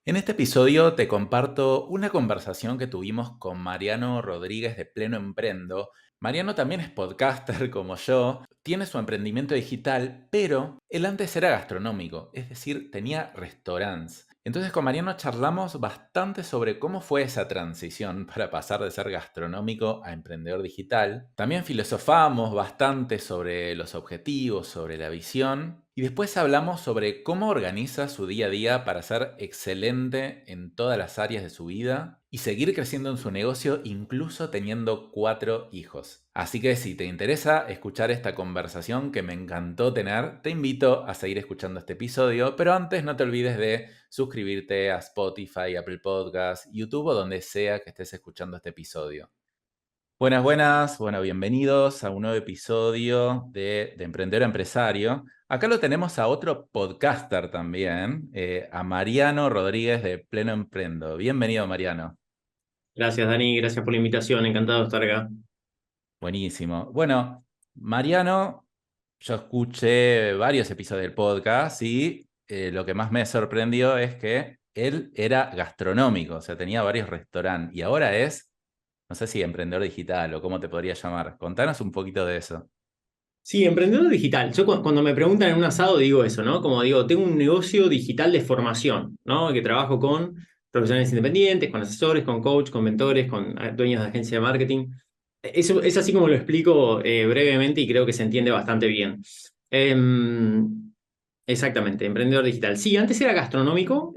En este episodio te comparto una conversación que tuvimos con Mariano Rodríguez de Pleno Emprendo. Mariano también es podcaster como yo, tiene su emprendimiento digital, pero él antes era gastronómico, es decir, tenía restaurantes. Entonces con Mariano charlamos bastante sobre cómo fue esa transición para pasar de ser gastronómico a emprendedor digital. También filosofamos bastante sobre los objetivos, sobre la visión. Y después hablamos sobre cómo organiza su día a día para ser excelente en todas las áreas de su vida y seguir creciendo en su negocio incluso teniendo 4 hijos. Así que si te interesa escuchar esta conversación que me encantó tener, te invito a seguir escuchando este episodio, pero antes no te olvides de suscribirte a Spotify, Apple Podcasts, YouTube o donde sea que estés escuchando este episodio. Buenas, buenas. Bueno, bienvenidos a un nuevo episodio de Emprendedor a Empresario. Acá lo tenemos a otro podcaster también, a Mariano Rodríguez de Pleno Emprendo. Bienvenido, Mariano. Gracias, Dani, gracias por la invitación, encantado de estar acá. Buenísimo. Bueno, Mariano, yo escuché varios episodios del podcast y lo que más me sorprendió es que él era gastronómico, o sea, tenía varios restaurantes y ahora es, no sé si emprendedor digital o cómo te podría llamar. Contanos un poquito de eso. Sí, emprendedor digital. Yo cuando me preguntan en un asado digo eso, ¿no? Como digo, tengo un negocio digital de formación, ¿no? Que trabajo con profesionales independientes, con asesores, con coach, con mentores, con dueños de agencia de marketing. Eso es así como lo explico brevemente y creo que se entiende bastante bien. Exactamente, emprendedor digital. Sí, antes era gastronómico,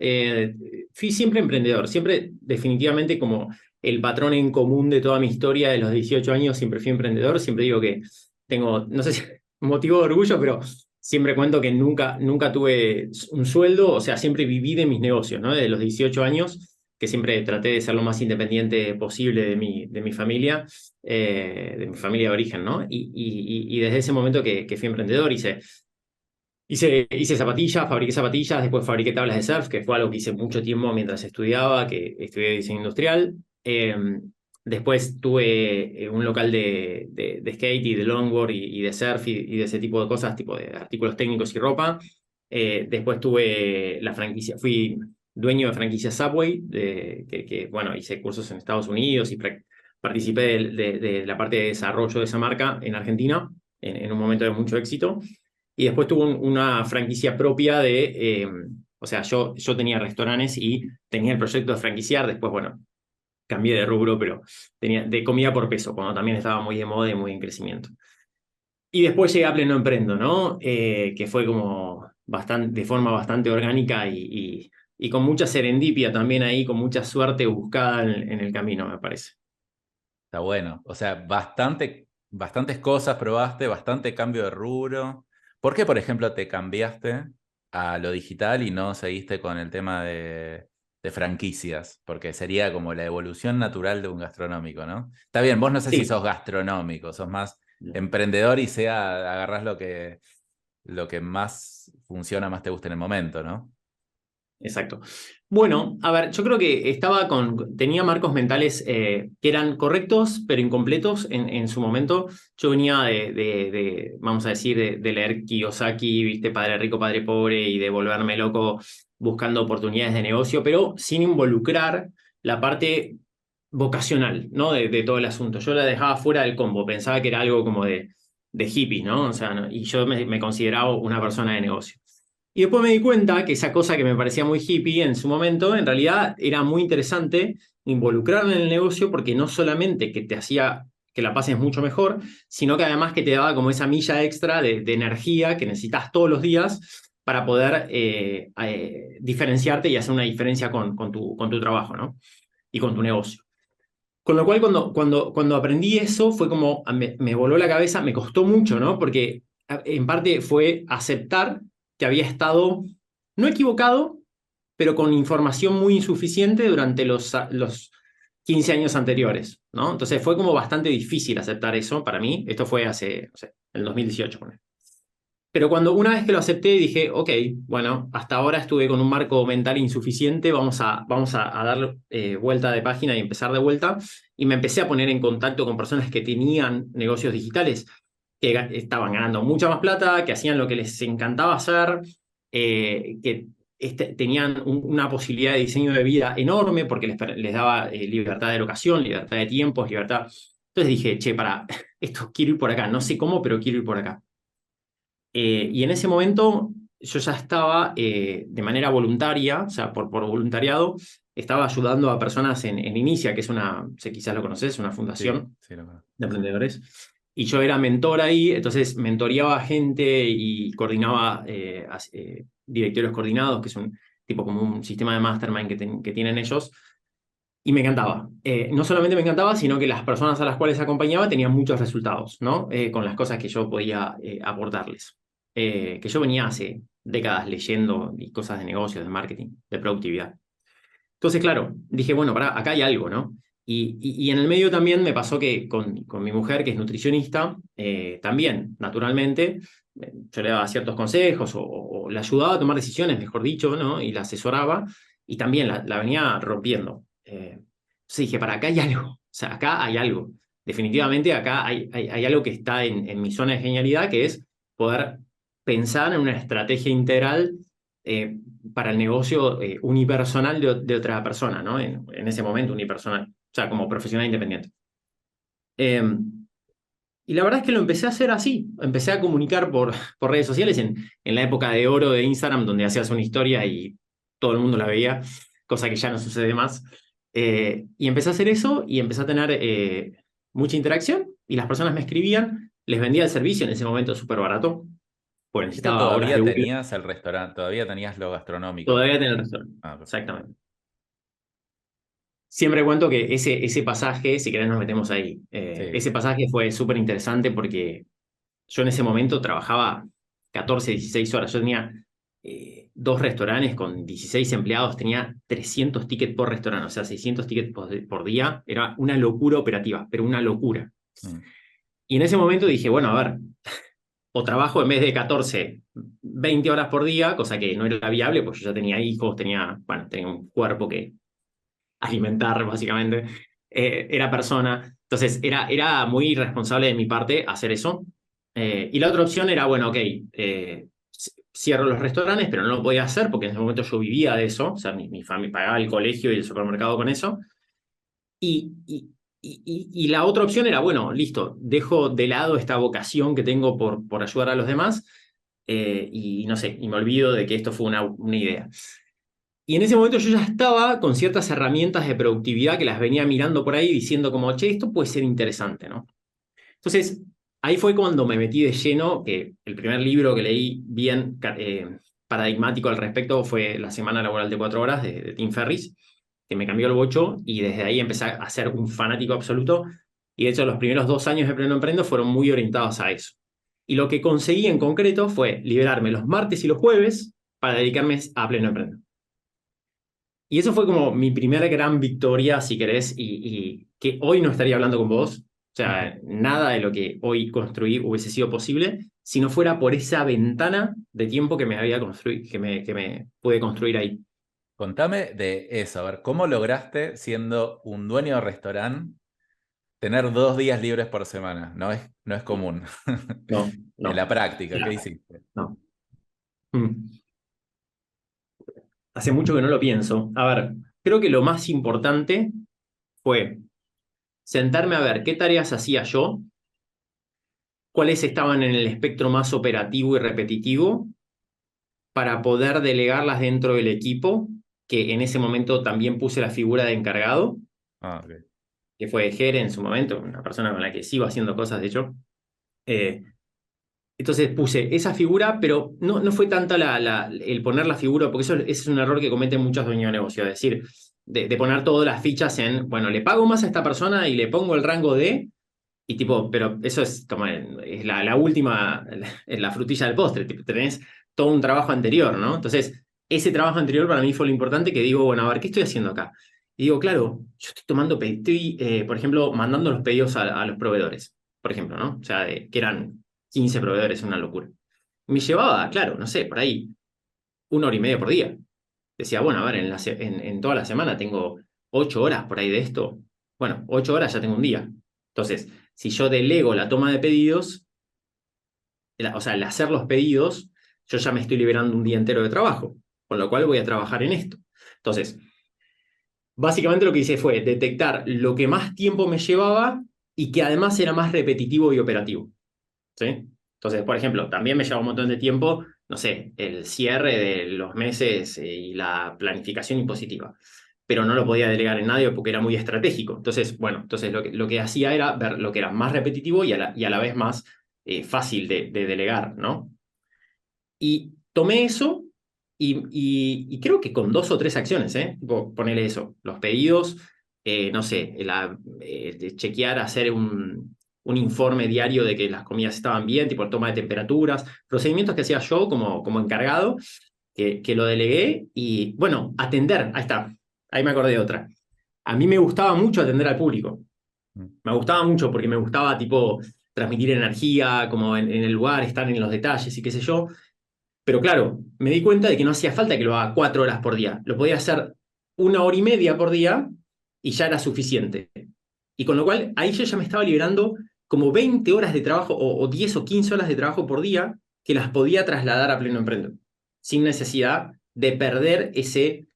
fui siempre emprendedor, siempre definitivamente como el patrón en común de toda mi historia de los 18 años, siempre fui emprendedor, siempre digo que tengo, no sé si motivo de orgullo, pero siempre cuento que nunca tuve un sueldo, o sea, siempre viví de mis negocios, ¿no? Desde los 18 años, que siempre traté de ser lo más independiente posible de mi familia de origen, ¿no? Y desde ese momento que fui emprendedor hice zapatillas, fabriqué zapatillas, después fabriqué tablas de surf, que fue algo que hice mucho tiempo mientras estudiaba, que estudié diseño industrial. Después tuve un local de skate y de longboard y de surf y de ese tipo de cosas, tipo de artículos técnicos y ropa. Después tuve la franquicia, fui dueño de franquicia Subway, bueno, hice cursos en Estados Unidos y participé de la parte de desarrollo de esa marca en Argentina, en un momento de mucho éxito. Y después tuve una franquicia propia o sea, yo tenía restaurantes y tenía el proyecto de franquiciar, después, bueno, cambié de rubro, pero tenía de comida por peso, cuando también estaba muy de moda y muy en crecimiento. Y después llegué a Pleno Emprendo, ¿no? Que fue como de forma bastante orgánica y con mucha serendipia también ahí, con mucha suerte buscada en el camino, me parece. Está bueno. O sea, bastantes cosas probaste, bastante cambio de rubro. ¿Por qué, por ejemplo, te cambiaste a lo digital y no seguiste con el tema de franquicias? Porque sería como la evolución natural de un gastronómico, ¿no? Está bien, vos no sé si Sí. sos gastronómico, sos más emprendedor y sea, agarrás lo que más funciona, más te gusta en el momento, ¿no? Exacto. Bueno, a ver, yo creo que tenía marcos mentales que eran correctos, pero incompletos en su momento. Yo venía vamos a decir, de leer Kiyosaki, viste, Padre Rico, Padre Pobre, y de volverme loco buscando oportunidades de negocio, pero sin involucrar la parte vocacional, ¿no? De todo el asunto. Yo la dejaba fuera del combo, pensaba que era algo como de hippie, ¿no? O sea, y yo me consideraba una persona de negocio. Y después me di cuenta que esa cosa que me parecía muy hippie en su momento, en realidad era muy interesante involucrarme en el negocio porque no solamente que te hacía que la pases mucho mejor, sino que además que te daba como esa milla extra de energía que necesitas todos los días para poder diferenciarte y hacer una diferencia con tu trabajo, ¿no? Y con tu negocio. Con lo cual, cuando aprendí eso, fue como, me voló la cabeza, me costó mucho, ¿no? Porque en parte fue aceptar que había estado, no equivocado, pero con información muy insuficiente durante los 15 años anteriores, ¿no? Entonces fue como bastante difícil aceptar eso para mí. Esto fue hace, no sé, el 2018. Pero cuando una vez que lo acepté, dije, ok, bueno, hasta ahora estuve con un marco mental insuficiente, vamos a dar vuelta de página y empezar de vuelta. Y me empecé a poner en contacto con personas que tenían negocios digitales, que estaban ganando mucha más plata, que hacían lo que les encantaba hacer, que tenían una posibilidad de diseño de vida enorme porque les daba libertad de locación, libertad de tiempos, libertad. Entonces dije, che, esto quiero ir por acá, no sé cómo, pero quiero ir por acá. Y en ese momento yo ya estaba de manera voluntaria, o sea, por voluntariado, estaba ayudando a personas en Inicia, que es una, sé, quizás lo conoces, una Sí, fundación sí, lo conozco. de emprendedores. Y yo era mentor ahí, entonces mentoreaba gente y coordinaba directorios coordinados, que es un tipo como un sistema de mastermind que tienen ellos. Y me encantaba. No solamente me encantaba, sino que las personas a las cuales acompañaba tenían muchos resultados, ¿no? Con las cosas que yo podía aportarles. Que yo venía hace décadas leyendo y cosas de negocios, de marketing, de productividad. Entonces, claro, dije, bueno, acá hay algo, ¿no? Y en el medio también me pasó que con mi mujer, que es nutricionista, también, naturalmente, yo le daba ciertos consejos o la ayudaba a tomar decisiones, mejor dicho, ¿no? Y la asesoraba y también la venía rompiendo. Entonces dije, para acá hay algo, o sea, acá hay algo. Definitivamente acá hay algo que está en mi zona de genialidad, que es poder pensar en una estrategia integral eh, para el negocio unipersonal de otra persona, ¿no? En ese momento unipersonal, o sea, como profesional independiente. Eh, y la verdad es que lo empecé a hacer así, empecé a comunicar por redes sociales en la época de oro de Instagram, donde hacías una historia y todo el mundo la veía, cosa que ya no sucede más. Y empecé a hacer eso y empecé a tener mucha interacción y las personas me escribían, les vendía el servicio en ese momento súper barato, pues ¿Esto necesitaba horas de todavía Google. tenías el restaurante, todavía tenías lo gastronómico? Todavía tenía el restaurante, Ah, perfecto. exactamente. Siempre cuento que ese pasaje, si querés nos metemos ahí, Sí. ese pasaje fue súper interesante porque yo en ese momento trabajaba 14, 16 horas. Yo tenía dos restaurantes con 16 empleados, tenía 300 tickets por restaurante, o sea, 600 tickets por día. Era una locura operativa, pero una locura. Mm. Y en ese momento dije, bueno, a ver, o trabajo en vez de 14, 20 horas por día, cosa que no era viable, porque yo ya tenía hijos, bueno, tenía un cuerpo que alimentar, básicamente, era persona. Entonces, era muy irresponsable de mi parte hacer eso. Y la otra opción era, bueno, ok, cierro los restaurantes, pero no lo podía hacer porque en ese momento yo vivía de eso, o sea, mi familia pagaba el colegio y el supermercado con eso. Y la otra opción era, bueno, listo, dejo de lado esta vocación que tengo por ayudar a los demás y no sé, y me olvido de que esto fue una idea. Y en ese momento yo ya estaba con ciertas herramientas de productividad que las venía mirando por ahí diciendo como, che, esto puede ser interesante, ¿no? Entonces, ahí fue cuando me metí de lleno, que el primer libro que leí bien paradigmático al respecto fue La Semana Laboral de 4 Horas de Tim Ferriss, que me cambió el bocho y desde ahí empecé a ser un fanático absoluto. Y de hecho, los primeros 2 años de Pleno Emprendo fueron muy orientados a eso. Y lo que conseguí en concreto fue liberarme los martes y los jueves para dedicarme a Pleno Emprendo. Y eso fue como mi primera gran victoria, si querés, y que hoy no estaría hablando con vos. O sea, nada de lo que hoy construí hubiese sido posible si no fuera por esa ventana de tiempo que me había construido, que me pude construir ahí. Contame de eso, a ver, ¿cómo lograste, siendo un dueño de restaurante, tener 2 días libres por semana? No es común. No, En la no, práctica, ¿qué claro, hiciste? no. Mm. Hace mucho que no lo pienso. A ver, creo que lo más importante fue sentarme a ver qué tareas hacía yo, cuáles estaban en el espectro más operativo y repetitivo para poder delegarlas dentro del equipo, que en ese momento también puse la figura de encargado, Ah, ok. que fue Jere en su momento, una persona con la que sigo haciendo cosas, de hecho. Eh, entonces puse esa figura, pero no fue tanto el poner la figura, porque eso es un error que cometen muchos dueños de negocio, es decir, de poner todas las fichas en, bueno, le pago más a esta persona y le pongo el rango de, y tipo, pero eso es como es la última, la frutilla del postre, tipo, tenés todo un trabajo anterior, ¿no? Entonces, ese trabajo anterior para mí fue lo importante que digo, bueno, a ver, ¿qué estoy haciendo acá? Y digo, claro, yo estoy estoy, por ejemplo, mandando los pedidos a los proveedores, por ejemplo, ¿no? O sea, que eran 15 proveedores, una locura. Me llevaba, claro, no sé, por ahí, 1 hora y media por día. Decía, bueno, a ver, en toda la semana tengo 8 horas por ahí de esto. Bueno, 8 horas ya tengo un día. Entonces, si yo delego la toma de pedidos, o sea, el hacer los pedidos, yo ya me estoy liberando un día entero de trabajo. con lo cual voy a trabajar en esto. Entonces, básicamente lo que hice fue detectar lo que más tiempo me llevaba y que además era más repetitivo y operativo. ¿Sí? Entonces, por ejemplo, también me lleva un montón de tiempo, no sé, el cierre de los meses y la planificación impositiva, pero no lo podía delegar en nadie porque era muy estratégico. Entonces, bueno, entonces lo que hacía era ver lo que era más repetitivo y a la vez más fácil de delegar, ¿no? Y tomé eso y creo que con 2 o 3 acciones, ¿eh? Tipo, ponerle eso, los pedidos, no sé, de chequear, hacer un informe diario de que las comidas estaban bien, tipo toma de temperaturas, procedimientos que hacía yo como encargado, que lo delegué y, bueno, atender, ahí está, ahí me acordé de otra. A mí me gustaba mucho atender al público, Mm. me gustaba mucho porque me gustaba, tipo, transmitir energía, como en el lugar, estar en los detalles y qué sé yo. Pero claro, me di cuenta de que no hacía falta que lo haga 4 horas por día. Lo podía hacer 1 hora y media por día y ya era suficiente. Y con lo cual ahí yo ya me estaba liberando como 20 horas de trabajo o 10 o 15 horas de trabajo por día que las podía trasladar a pleno emprendo, sin necesidad de perder ese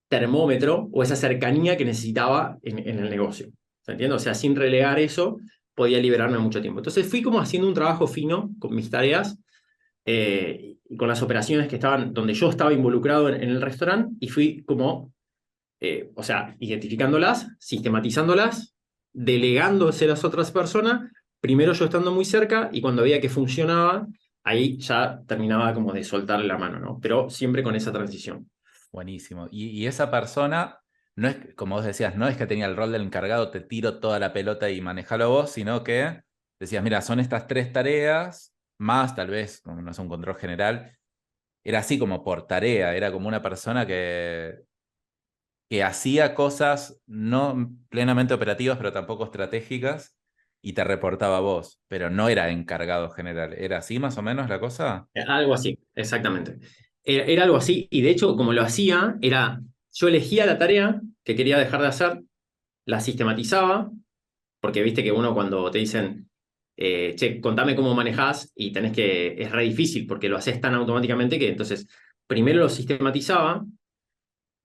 termómetro o esa cercanía que necesitaba en el negocio. ¿Se entiende? O sea, sin relegar eso, podía liberarme mucho tiempo. Entonces fui como haciendo un trabajo fino con mis tareas y con las operaciones que estaban, donde yo estaba involucrado en el restaurante y fui como, o sea, identificándolas, sistematizándolas, delegándose a las otras personas, primero yo estando muy cerca y cuando veía que funcionaba, ahí ya terminaba como de soltarle la mano, ¿no? Pero siempre con esa transición. Buenísimo. Y esa persona, no es, como vos decías, no es que tenía el rol del encargado, te tiro toda la pelota y manejalo vos, sino que decías, mira, son estas 3 tareas, más tal vez, como no sé, un control general. Era así como por tarea, era como una persona que hacía cosas no plenamente operativas, pero tampoco estratégicas, y te reportaba a vos, pero no era encargado general. ¿Era así más o menos la cosa? Algo así, exactamente. Era algo así, y de hecho, como lo hacía, era, yo elegía la tarea que quería dejar de hacer, la sistematizaba, porque viste que uno cuando te dicen, che, contame cómo manejás, y tenés que, es re difícil, porque lo haces tan automáticamente que entonces, primero lo sistematizaba,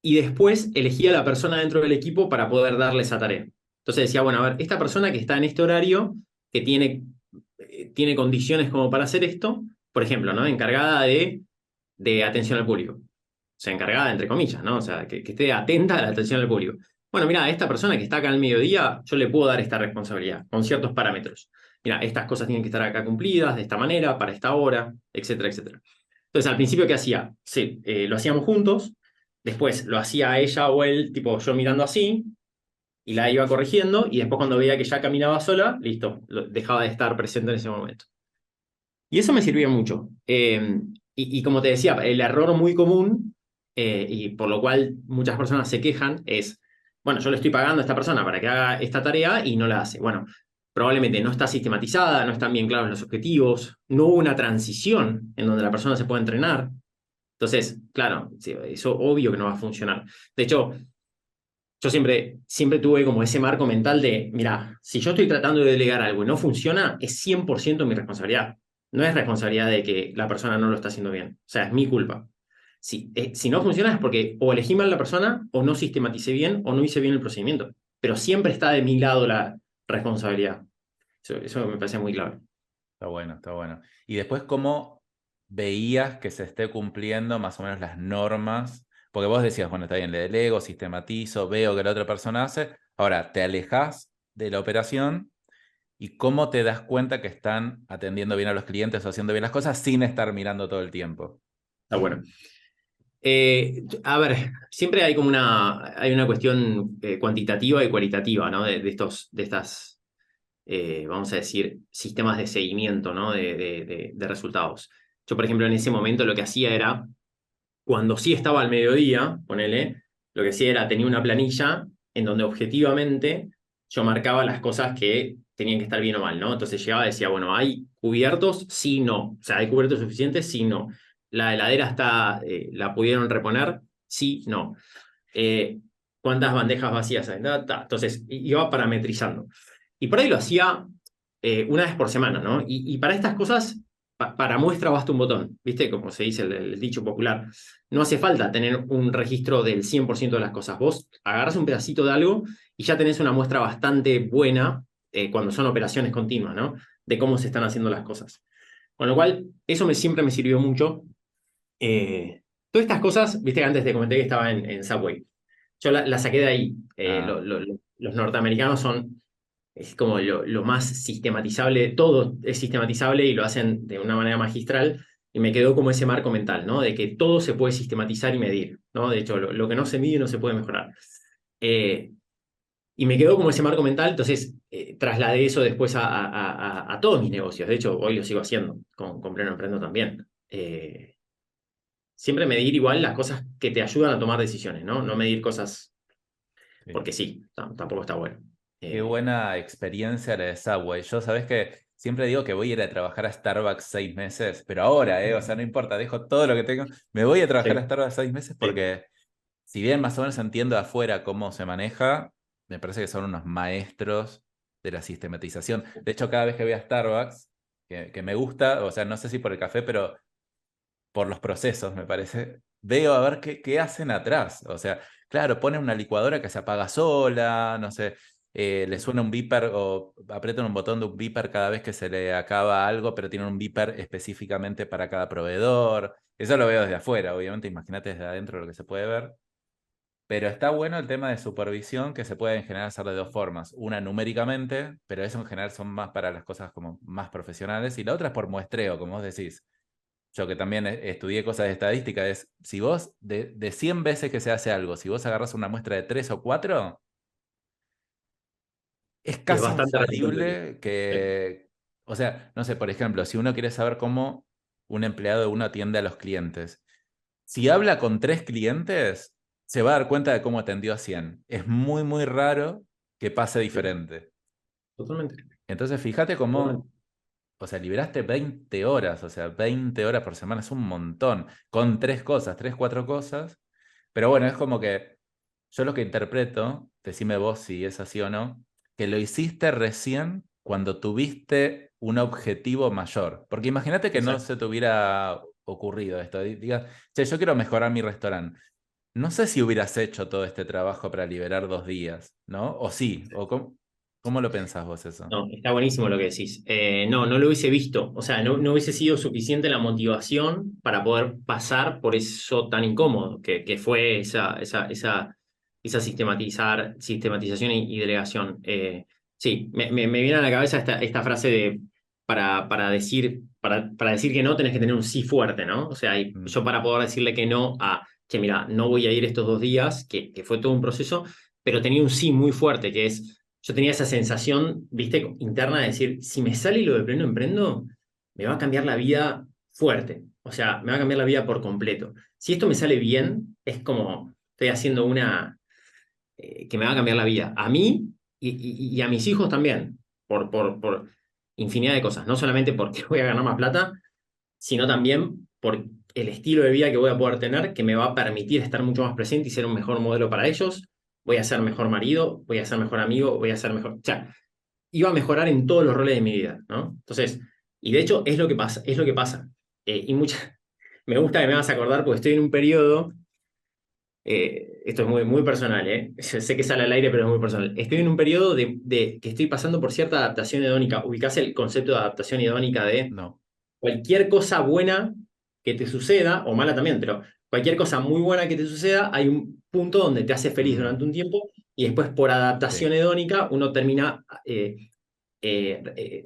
y después elegía a la persona dentro del equipo para poder darle esa tarea. Entonces decía, bueno, a ver, esta persona que está en este horario, que tiene condiciones como para hacer esto, por ejemplo, ¿no? Encargada de atención al público. O sea, encargada, entre comillas, ¿no? O sea, que esté atenta a la atención al público. Bueno, mira, a esta persona que está acá al mediodía, yo le puedo dar esta responsabilidad con ciertos parámetros. Mira, estas cosas tienen que estar acá cumplidas de esta manera, para esta hora, etcétera, etcétera. Entonces, al principio, ¿qué hacía? Sí, lo hacíamos juntos, después lo hacía ella o él, tipo yo mirando así, y la iba corrigiendo, y después cuando veía que ya caminaba sola, listo, dejaba de estar presente en ese momento. Y eso me sirvió mucho. Y como te decía, el error muy común, y por lo cual muchas personas se quejan, es, bueno, yo le estoy pagando a esta persona para que haga esta tarea y no la hace. Bueno, probablemente no está sistematizada, no están bien claros los objetivos, no hubo una transición en donde la persona se pueda entrenar. Entonces, claro, sí, eso obvio que no va a funcionar. De hecho, yo siempre tuve como ese marco mental de, mira, si yo estoy tratando de delegar algo y no funciona, es 100% mi responsabilidad. No es responsabilidad de que la persona no lo está haciendo bien. O sea, es mi culpa. Si no funciona es porque o elegí mal la persona, o no sistematicé bien, o no hice bien el procedimiento. Pero siempre está de mi lado la responsabilidad. Eso me parece muy claro. Está bueno, está bueno. Y después, ¿cómo veías que se esté cumpliendo más o menos las normas? Porque vos decías, bueno, está bien, le delego, sistematizo, veo que la otra persona hace. Ahora, te alejas de la operación y cómo te das cuenta que están atendiendo bien a los clientes o haciendo bien las cosas sin estar mirando todo el tiempo. Está bueno. A ver, siempre hay como hay una cuestión cuantitativa y cualitativa, ¿no? De estas vamos a decir, sistemas de seguimiento, ¿no? De resultados. Yo, por ejemplo, en ese momento lo que hacía era, cuando sí estaba al mediodía, ponele, lo que hacía era, tenía una planilla en donde objetivamente yo marcaba las cosas que tenían que estar bien o mal, ¿no? Entonces llegaba y decía, bueno, ¿hay cubiertos? Sí, no. O sea, ¿hay cubiertos suficientes? Sí, no. ¿La heladera la pudieron reponer? Sí, no. Eh, ¿Cuántas bandejas vacías hay? Entonces, iba parametrizando. Y por ahí lo hacía 1 vez por semana, ¿no? Y para estas cosas para muestra basta un botón, ¿viste? Como se dice el dicho popular. No hace falta tener un registro del 100% de las cosas. Vos agarrás un pedacito de algo y ya tenés una muestra bastante buena cuando son operaciones continuas, ¿no? De cómo se están haciendo las cosas. Con lo cual, eso siempre me sirvió mucho. Todas estas cosas, viste que antes te comenté que estaba en Subway. Yo la saqué de ahí. Ah, Los norteamericanos son es como lo más sistematizable, todo es sistematizable y lo hacen de una manera magistral, y me quedó como ese marco mental, ¿no? De que todo se puede sistematizar y medir, ¿no? De hecho, lo que no se mide no se puede mejorar. Eh, y me quedó como ese marco mental, entonces trasladé eso después a todos mis negocios. De hecho, hoy lo sigo haciendo con Pleno Emprendo también. Siempre medir igual las cosas que te ayudan a tomar decisiones, ¿no? No medir cosas sí. porque sí, tampoco está bueno. Qué Eh, buena experiencia la de Subway. Yo, sabes que siempre digo que voy a ir a trabajar a Starbucks 6 meses, pero ahora, o sea, no importa, dejo todo lo que tengo, me voy a trabajar a sí, Starbucks 6 meses sí. porque, si bien más o menos entiendo de afuera cómo se maneja, me parece que son unos maestros de la sistematización. De hecho, cada vez que voy a Starbucks, que me gusta, o sea, no sé si por el café, pero por los procesos, me parece, veo a ver qué hacen atrás. O sea, claro, ponen una licuadora que se apaga sola, no sé, le suena un beeper o aprietan un botón de un beeper cada vez que se le acaba algo, pero tienen un beeper específicamente para cada proveedor. Eso lo veo desde afuera, obviamente, imagínate desde adentro lo que se puede ver. Pero está bueno el tema de supervisión, que se puede en general hacer de dos formas. Una numéricamente, pero eso en general son más para las cosas como más profesionales, y la otra es por muestreo, como vos decís. Yo que también estudié cosas de estadística, es si vos de 100 veces que se hace algo, si vos agarras una muestra de 3 o 4, es Es casi bastante representativo. infalible Sí, que, o sea, no sé, por ejemplo, si uno quiere saber cómo un empleado de uno atiende a los clientes, si habla con 3 clientes, se va a dar cuenta de cómo atendió a 100. Es muy, muy raro que pase sí, diferente. totalmente. Entonces, fíjate cómo, Totalmente. o sea, liberaste 20 horas, o sea, 20 horas por semana es un montón, con 3 cosas, 3, 4 cosas. Pero bueno, es como que yo lo que interpreto, decime vos si es así o no, que lo hiciste recién cuando tuviste un objetivo mayor. Porque imagínate que no Exacto. se te hubiera ocurrido esto. Digas, che, yo quiero mejorar mi restaurante. No sé si hubieras hecho todo este trabajo para liberar 2 días, ¿no? O sí, o cómo lo pensás vos eso. No, está buenísimo lo que decís. No, no lo hubiese visto. O sea, no hubiese sido suficiente la motivación para poder pasar por eso tan incómodo que fue esa sistematización y delegación. Sí, me viene a la cabeza esta frase de para decir que no tenés que tener un sí fuerte, ¿no? O sea, Mm, yo para poder decirle que no che, mira, no voy a ir estos 2 días, que fue todo un proceso, pero tenía un sí muy fuerte, que es yo tenía esa sensación, viste, interna de decir, si me sale lo de Pleno Emprendo, me va a cambiar la vida fuerte. O sea, me va a cambiar la vida por completo. Si esto me sale bien, es como estoy haciendo una que me va a cambiar la vida. A mí y a mis hijos también, por infinidad de cosas. No solamente porque voy a ganar más plata, sino también por el estilo de vida que voy a poder tener, que me va a permitir estar mucho más presente y ser un mejor modelo para ellos. Voy a ser mejor marido, voy a ser mejor amigo, voy a ser mejor. O sea, iba a mejorar en todos los roles de mi vida, ¿no? Entonces, y de hecho es lo que pasa, es lo que pasa. Y me gusta que me hagas acordar porque estoy en un periodo, esto es muy, muy personal, ¿eh? Yo sé que sale al aire, pero es muy personal. Estoy en un periodo de que estoy pasando por cierta adaptación hedónica. Ubicás el concepto de adaptación hedónica de no, cualquier cosa buena que te suceda, o mala también, pero cualquier cosa muy buena que te suceda, hay un punto donde te hace feliz mm, durante un tiempo y después por adaptación sí. hedónica uno termina,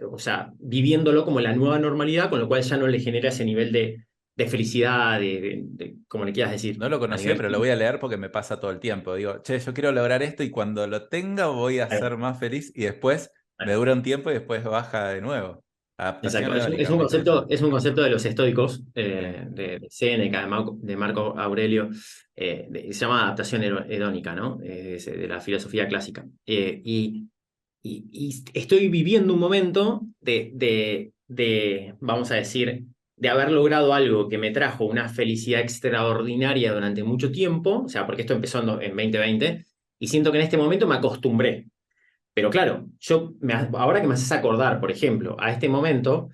o sea, viviéndolo como la nueva normalidad, con lo cual ya no le genera ese nivel de felicidad, como le quieras decir, No lo a conocía, nivel... pero lo voy a leer porque me pasa todo el tiempo. Digo, che, yo quiero lograr esto y cuando lo tenga voy a ser más feliz, y después me dura un tiempo y después baja de nuevo. Adaptación Exacto, hedónica, muy interesante. es un concepto de los estoicos, Sí. de Séneca, de Marco Aurelio, se llama adaptación hedónica, ¿no? De la filosofía clásica. Y estoy viviendo un momento vamos a decir, de haber logrado algo que me trajo una felicidad extraordinaria durante mucho tiempo, o sea, porque esto empezó en 2020, y siento que en este momento me acostumbré. Pero claro, ahora que me haces acordar, por ejemplo, a este momento,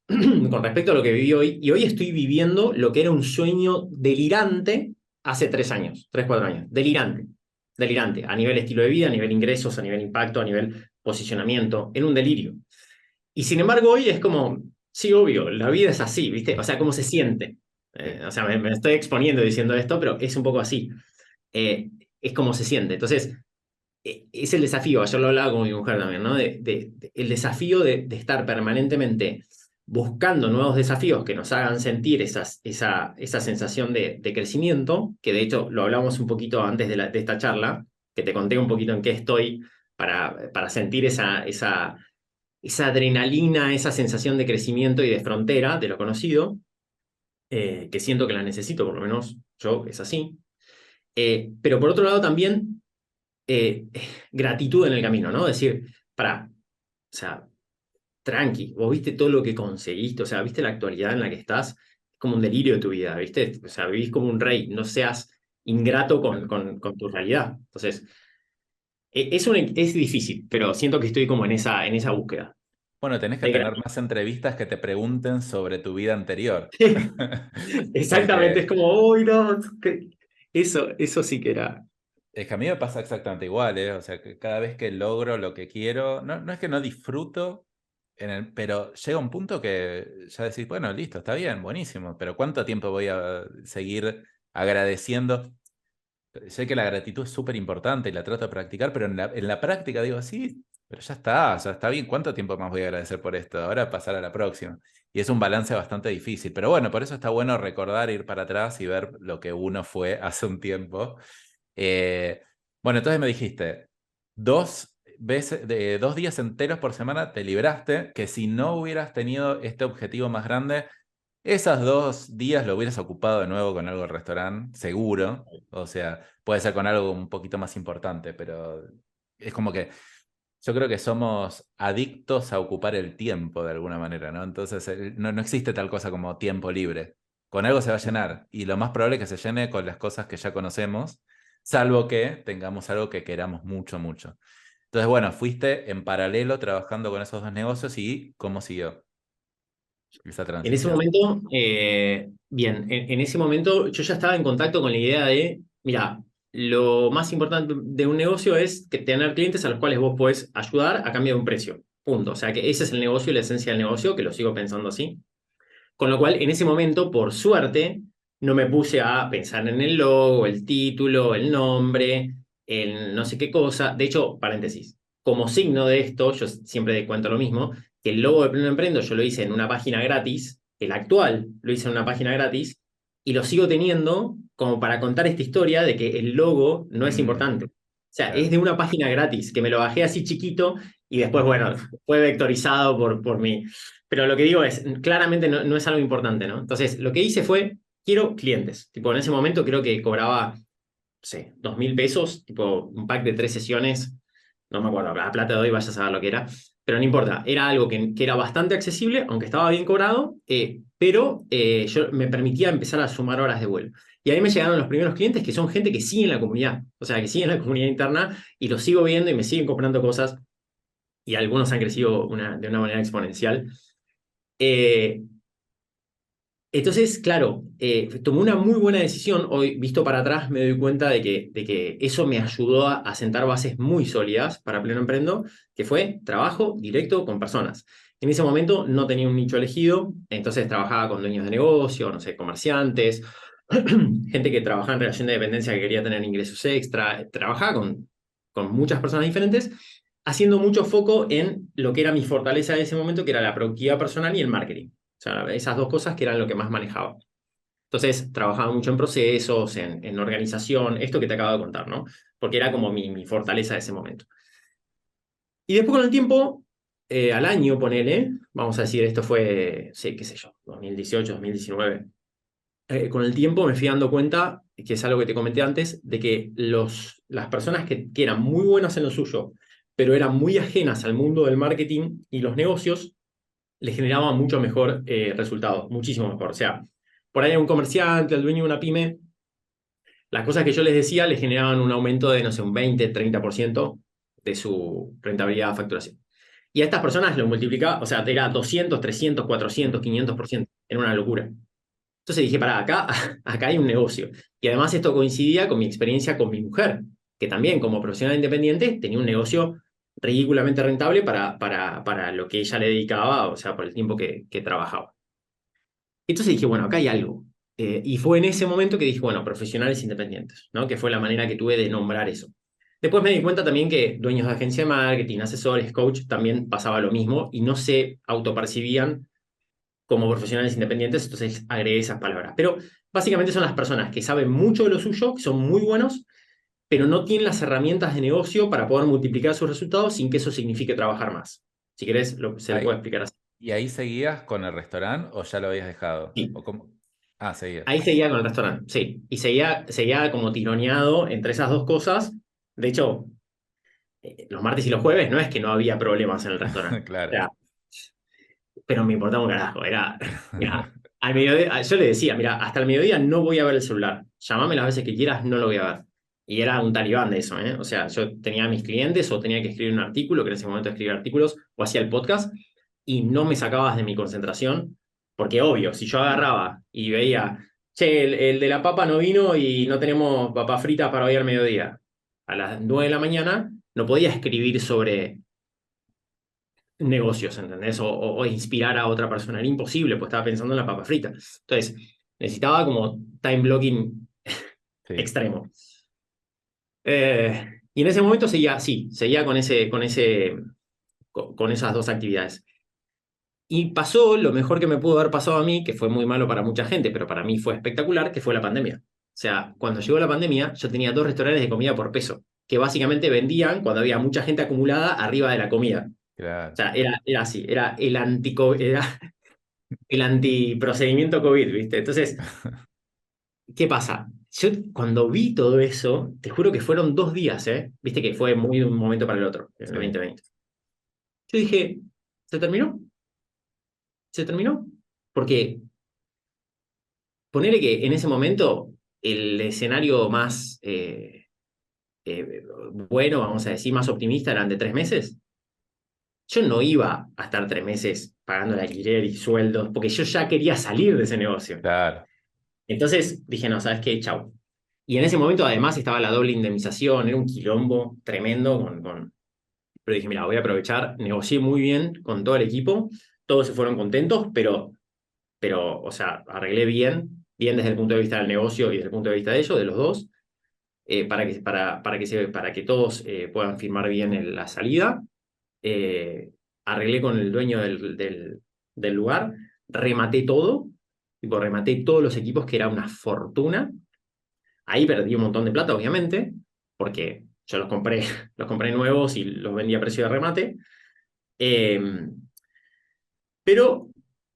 con respecto a lo que viví hoy, y hoy estoy viviendo lo que era un sueño delirante hace 3 años, 3, 4 años. Delirante. Delirante. A nivel estilo de vida, a nivel ingresos, a nivel impacto, a nivel posicionamiento. Era un delirio. Y sin embargo, hoy es como, sí, obvio, la vida es así, ¿viste? O sea, ¿cómo se siente? Sí. O sea, me estoy exponiendo diciendo esto, pero es un poco así. Es como se siente. Entonces, es el desafío, ayer lo hablaba con mi mujer también, ¿no? El desafío de estar permanentemente buscando nuevos desafíos que nos hagan sentir esa sensación de crecimiento, que de hecho lo hablamos un poquito antes de esta charla, que te conté un poquito en qué estoy para sentir esa adrenalina, esa sensación de crecimiento y de frontera de lo conocido, que siento que la necesito, por lo menos yo es así. Pero por otro lado también eh, gratitud en el camino, ¿no? Decir, o sea, tranqui, vos viste todo lo que conseguiste, o sea, viste la actualidad en la que estás, es como un delirio de tu vida, ¿viste? O sea, vivís como un rey, no seas ingrato con, Claro. con tu realidad. Entonces, es difícil, pero siento que estoy como en esa búsqueda. Bueno, tenés que De tener gratitud. más entrevistas que te pregunten sobre tu vida anterior. Exactamente, es Porque como, uy, no, eso sí que era. es que a mí me pasa exactamente igual, ¿eh? O sea, que cada vez que logro lo que quiero, no es que no disfruto, pero llega un punto que ya decís, bueno, listo, está bien, buenísimo, pero ¿cuánto tiempo voy a seguir agradeciendo? Sé que la gratitud es súper importante y la trato de practicar, pero en la práctica digo, sí, pero ya está bien, ¿cuánto tiempo más voy a agradecer por esto? Ahora pasar a la próxima. Y es un balance bastante difícil, pero bueno, por eso está bueno recordar, ir para atrás y ver lo que uno fue hace un tiempo. Eh, bueno, entonces me dijiste, 2 días enteros por semana te libraste, que si no hubieras tenido este objetivo más grande, esos 2 días lo hubieras ocupado de nuevo con algo del restaurante, seguro. O sea, puede ser con algo un poquito más importante, pero es como que yo creo que somos adictos a ocupar el tiempo de alguna manera, ¿no? Entonces, no existe tal cosa como tiempo libre. Con algo se va a llenar y lo más probable es que se llene con las cosas que ya conocemos, salvo que tengamos algo que queramos mucho, mucho. Entonces, bueno, fuiste en paralelo trabajando con esos dos negocios y ¿cómo siguió esa En ese transición? momento, bien, en ese momento yo ya estaba en contacto con la idea de, mira, lo más importante de un negocio es que tener clientes a los cuales vos podés ayudar a cambio de un precio. Punto. O sea que ese es el negocio y la esencia del negocio, que lo sigo pensando así. Con lo cual, en ese momento, por suerte, no me puse a pensar en el logo, el título, el nombre, el no sé qué cosa. De hecho, paréntesis, como signo de esto, yo siempre cuento lo mismo, que el logo de Pleno Emprendo yo lo hice en una página gratis, el actual lo hice en una página gratis, y lo sigo teniendo como para contar esta historia de que el logo no es Mm, importante. O sea, es claro. de una página gratis, que me lo bajé así chiquito y después, bueno, fue vectorizado por mí. Pero lo que digo es, claramente no es algo importante, ¿no? Entonces, lo que hice fue, quiero clientes. Tipo, en ese momento creo que cobraba, no sé, 2.000 pesos, tipo, un pack de 3 sesiones. No me acuerdo, la plata de hoy vaya a saber lo que era. Pero no importa, era algo que era bastante accesible, aunque estaba bien cobrado, pero yo me permitía empezar a sumar horas de vuelo. Y ahí me llegaron los primeros clientes que son gente que sigue en la comunidad, o sea, que sigue en la comunidad interna y los sigo viendo y me siguen comprando cosas y algunos han crecido de una manera exponencial. Eh, entonces, claro, tomé una muy buena decisión. Hoy, visto para atrás, me doy cuenta de que eso me ayudó a sentar bases muy sólidas para Pleno Emprendo, que fue trabajo directo con personas. En ese momento no tenía un nicho elegido, entonces trabajaba con dueños de negocio, no sé, comerciantes, gente que trabajaba en relación de dependencia que quería tener ingresos extra. Trabajaba con muchas personas diferentes, haciendo mucho foco en lo que era mi fortaleza de ese momento, que era la productividad personal y el marketing. O sea, esas dos cosas que eran lo que más manejaba. Entonces, trabajaba mucho en procesos, en organización, esto que te acabo de contar, ¿no? Porque era como mi fortaleza de ese momento. Y después con el tiempo, al año, ponele, vamos a decir, esto fue, sí, qué sé yo, 2018, 2019. Con el tiempo me fui dando cuenta, que es algo que te comenté antes, de que las personas que eran muy buenas en lo suyo, pero eran muy ajenas al mundo del marketing y los negocios, le generaba mucho mejor resultado, muchísimo mejor. O sea, por ahí a un comerciante, al dueño de una pyme, las cosas que yo les decía le generaban un aumento de, no sé, un 20, 30% de su rentabilidad de facturación. Y a estas personas lo multiplicaba, o sea, era 200, 300, 400, Mm. 500%. Era una locura. Entonces dije, pará, acá, acá hay un negocio. Y además esto coincidía con mi experiencia con mi mujer, que también como profesional independiente tenía un negocio ridículamente rentable para lo que ella le dedicaba, o sea, por el tiempo que trabajaba. Entonces dije, bueno, acá hay algo. Y fue en ese momento que dije, bueno, profesionales independientes, ¿no? Que fue la manera que tuve de nombrar eso. Después me di cuenta también que dueños de agencia de marketing, asesores, coach, también pasaba lo mismo y no se autopercibían como profesionales independientes, entonces agregué esas palabras. Pero básicamente son las personas que saben mucho de lo suyo, que son muy buenos, pero no tienen las herramientas de negocio para poder multiplicar sus resultados sin que eso signifique trabajar más. Si querés, se lo puedo Ahí, explicar así. ¿Y ahí seguías con el restaurante o ya lo habías dejado? Sí. ¿O cómo? Ah, seguías. Ahí seguía con el restaurante, sí. Y seguía como tironeado entre esas dos cosas. De hecho, los martes y los jueves no es que no había problemas en el restaurante. O Claro. sea, pero me importaba un carajo. Mira, al mediodía, yo le decía, mira, hasta el mediodía no voy a ver el celular. Llámame las veces que quieras, no lo voy a ver. Y era un talibán de eso, ¿eh? O sea, yo tenía a mis clientes o tenía que escribir un artículo, que en ese momento escribía artículos, o hacía el podcast, y no me sacabas de mi concentración, porque obvio, si yo agarraba y veía, che, el de la papa no vino y no tenemos papas fritas para hoy al mediodía, a las 9 de la mañana, no podía escribir sobre negocios, ¿entendés? O inspirar a otra persona. Era imposible, pues estaba pensando en la papa frita. Entonces, necesitaba como time blocking Sí. extremo. Y en ese momento seguía, sí, seguía con esas dos actividades. Y pasó lo mejor que me pudo haber pasado a mí, que fue muy malo para mucha gente, pero para mí fue espectacular, que fue la pandemia. O sea, cuando llegó la pandemia, yo tenía 2 restaurantes de comida por peso, que básicamente vendían cuando había mucha gente acumulada arriba de la comida. O Claro. sea, era así, era el antiprocedimiento COVID, ¿viste? Entonces, ¿qué pasa? Yo cuando vi todo eso, te juro que fueron 2 días, ¿eh? Viste que fue muy de un momento para el otro, en el Sí. 2020. Yo dije, ¿se terminó? ¿Se terminó? Porque ponele que en ese momento el escenario más eh, bueno, vamos a decir, más optimista eran de 3 meses. Yo no iba a estar 3 meses pagando el alquiler y sueldos, porque yo ya quería salir de ese negocio. Claro. Entonces dije, no, ¿sabes qué? Chau. Y en ese momento además estaba la doble indemnización, era un quilombo tremendo Pero dije, mira, voy a aprovechar, negocié muy bien con todo el equipo, todos se fueron contentos, pero o sea, arreglé bien desde el punto de vista del negocio y desde el punto de vista de ellos, de los dos, para que todos puedan firmar bien la salida. Eh, Arreglé con el dueño del lugar, rematé todo, tipo, rematé todos los equipos, que era una fortuna. Ahí perdí un montón de plata, obviamente, porque yo los compré nuevos y los vendí a precio de remate. Eh, pero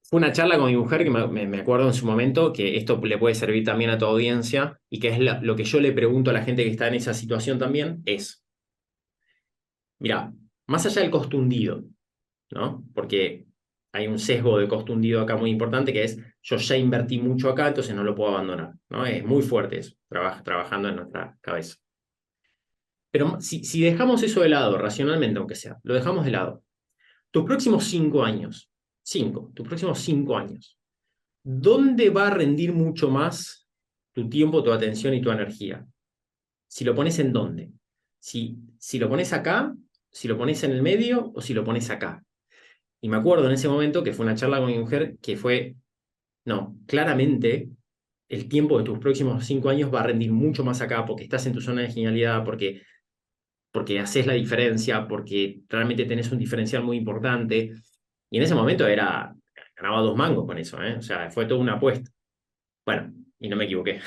fue una charla con mi mujer que me acuerdo en su momento que esto le puede servir también a tu audiencia y que es lo que yo le pregunto a la gente que está en esa situación también es, mira, más allá del costo hundido, ¿no? Porque hay un sesgo de costo hundido acá muy importante que es, yo ya invertí mucho acá, entonces no lo puedo abandonar, ¿no? Es muy fuerte eso, trabajando en nuestra cabeza. Pero si dejamos eso de lado, racionalmente aunque sea, lo dejamos de lado, tus próximos 5 años, tus próximos 5 años, ¿dónde va a rendir mucho más tu tiempo, tu atención y tu energía? Si lo pones en dónde. Si lo pones acá, si lo pones en el medio o si lo pones acá. Y me acuerdo en ese momento que fue una charla con mi mujer que fue, no, claramente el tiempo de tus próximos 5 años va a rendir mucho más acá porque estás en tu zona de genialidad, porque haces la diferencia, porque realmente tenés un diferencial muy importante. Y en ese momento ganaba 2 mangos con eso, ¿eh? O sea, fue toda una apuesta. Bueno, y no me equivoqué.